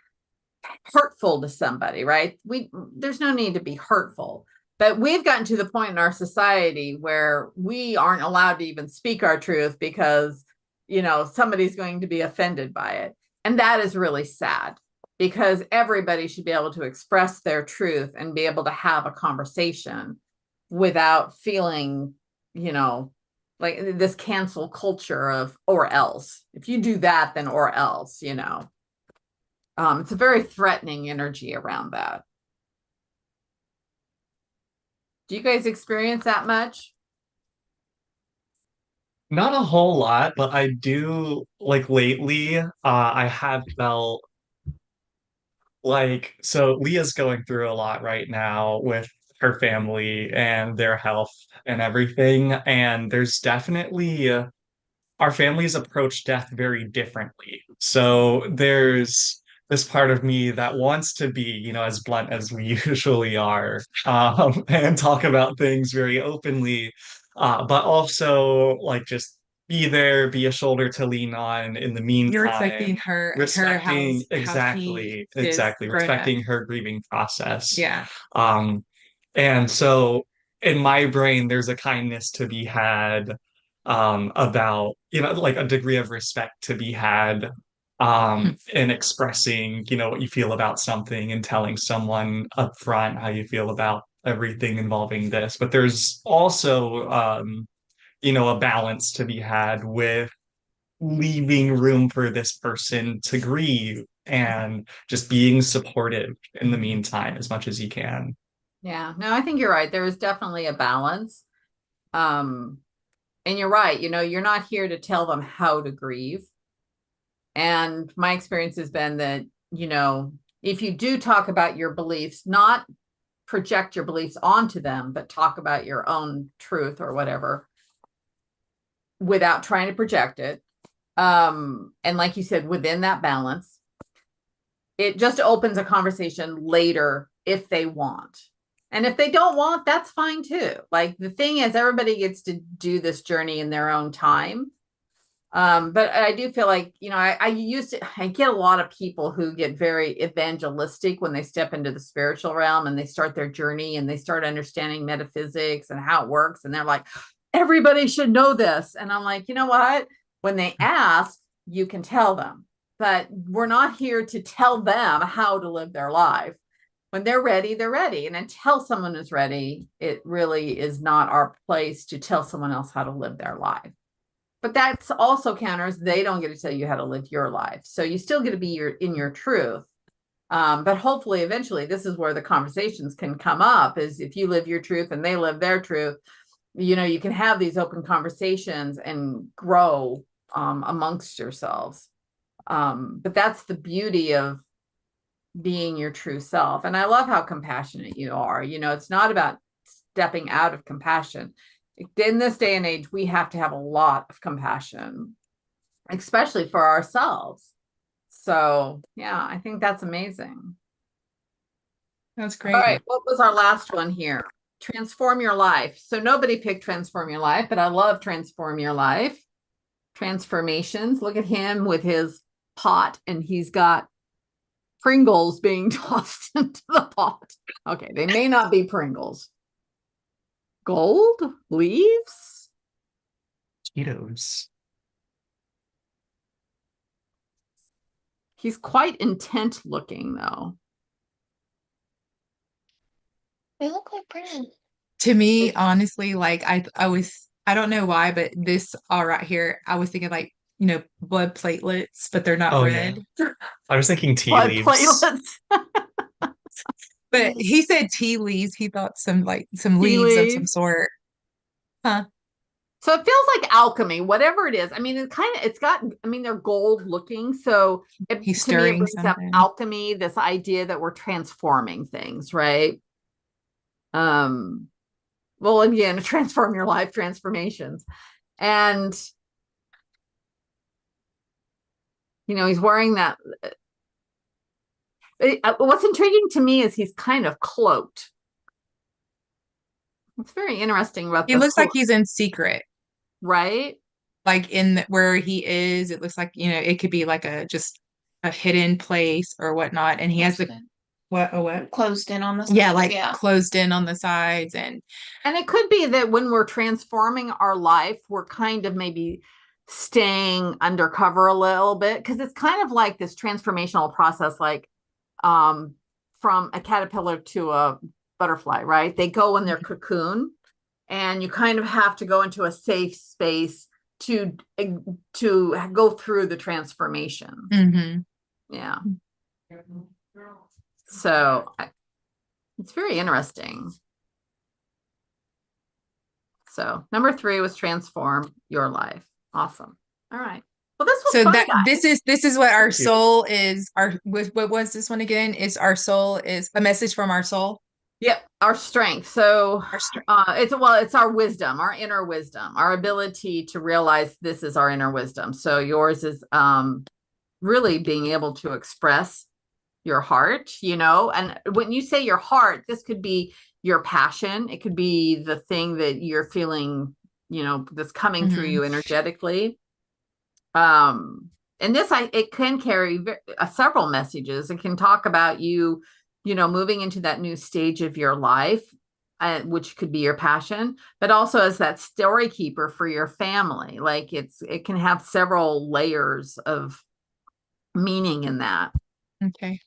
hurtful to somebody, right? There's no need to be hurtful, but we've gotten to the point in our society where we aren't allowed to even speak our truth because, somebody's going to be offended by it. And that is really sad, because everybody should be able to express their truth and be able to have a conversation without feeling, like this cancel culture of or else. If you do that, then or else, it's a very threatening energy around that. Do you guys experience that much? Not a whole lot, but I do like lately, I have felt like, so Leah's going through a lot right now with her family and their health and everything. And there's definitely our families approach death very differently. So there's this part of me that wants to be, as blunt as we usually are, and talk about things very openly, but also like just be there, be a shoulder to lean on in the You're meantime. respecting her Respecting how she is exactly, grown up. respecting her grieving process. Yeah. Um, and so in my brain, there's a kindness to be had, about, like a degree of respect to be had, in expressing, what you feel about something and telling someone upfront how you feel about everything involving this. But there's also, a balance to be had with leaving room for this person to grieve and just being supportive in the meantime as much as you can. Yeah, no, I think you're right. There is definitely a balance. And you're right. You're not here to tell them how to grieve. And my experience has been that, if you do talk about your beliefs, not project your beliefs onto them, but talk about your own truth or whatever without trying to project it. And like you said, within that balance, it just opens a conversation later if they want. And if they don't want, that's fine too. Like the thing is, everybody gets to do this journey in their own time. But I do feel like, I get a lot of people who get very evangelistic when they step into the spiritual realm and they start their journey and they start understanding metaphysics and how it works. And they're like, everybody should know this. And I'm like, you know what? When they ask, you can tell them, but we're not here to tell them how to live their life. When they're ready, they're ready. And until someone is ready, it really is not our place to tell someone else how to live their life. But that's also counters. They don't get to tell you how to live your life. So you still get to be in your truth. But hopefully, eventually, this is where the conversations can come up, is if you live your truth and they live their truth, you can have these open conversations and grow amongst yourselves. But that's the beauty of being your true self. And I love how compassionate you are. It's not about stepping out of compassion. In this day and age, we have to have a lot of compassion, especially for ourselves. So yeah, I think that's amazing. That's great. All right, what was our last one here? Transform your life. So nobody picked transform your life, but I love transform your life. Transformations. Look at him with his pot, and he's got Pringles being tossed into the pot. Okay, they may not be Pringles. Gold leaves? Cheetos. He's quite intent looking, though. They look like Pringles. To me, honestly, like I don't know why, but this all right here, I was thinking like, blood platelets, but they're not Oh, red. yeah. I was thinking tea Blood leaves. platelets. But he said tea leaves. He thought some Tea leaves of some leaves. sort. Huh. So it feels like alchemy, whatever it is. I mean, they're gold looking. So He's to me, it stirring brings up something. alchemy, this idea that we're transforming things, right? Well, again, transform your life, transformations. And, he's wearing that. What's intriguing to me is he's kind of cloaked. It's very interesting about He the looks like cloak, he's in secret. right? Like where he is, it looks like, it could be like just a hidden place or whatnot. And he has Closed the in. what? Closed in on the Yeah, side. like Yeah. closed in on the sides. And And it could be that when we're transforming our life, we're kind of maybe staying undercover a little bit because it's kind of like this transformational process, like from a caterpillar to a butterfly, right? They go in their cocoon, and you kind of have to go into a safe space to go through the transformation. Mhm. Yeah. So it's very interesting. So number 3 was transform your life. Awesome. All right. Well, this was So fun, that guys. this is what our Thank you. soul is. What was this one again? Is our soul is a message from our soul? Yep, our strength. So Our strength. it's our wisdom, our inner wisdom, our ability to realize this is our inner wisdom. So yours is really being able to express your heart, and when you say your heart, this could be your passion, it could be the thing that you're feeling, that's coming through you energetically. And it can carry several messages. It can talk about you, moving into that new stage of your life, which could be your passion, but also as that story keeper for your family. Like it can have several layers of meaning in that. Okay.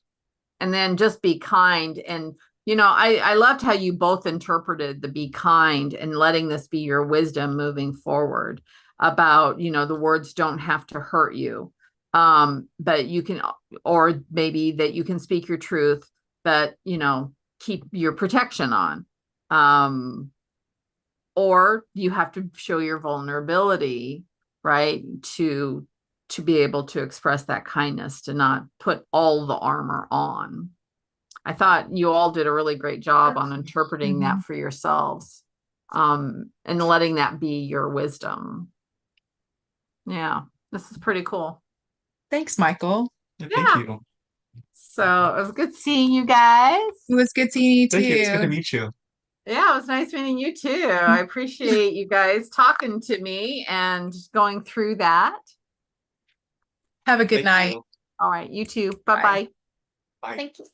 And then just be kind. And I loved how you both interpreted the be kind and letting this be your wisdom moving forward about, the words don't have to hurt you. But you can, or maybe that you can speak your truth, but keep your protection on. Or you have to show your vulnerability, right? To be able to express that kindness, to not put all the armor on. I thought you all did a really great job on interpreting that for yourselves, and letting that be your wisdom. Yeah, this is pretty cool. Thanks, Michael. Thank Yeah. you. So it was good seeing you guys. It was good seeing you Thank you. It's good to too. meet you. Yeah, it was nice meeting you too. I appreciate you guys talking to me and going through that. Have a good Thank night. you. All right, you too. Bye-bye. Bye. Thank you.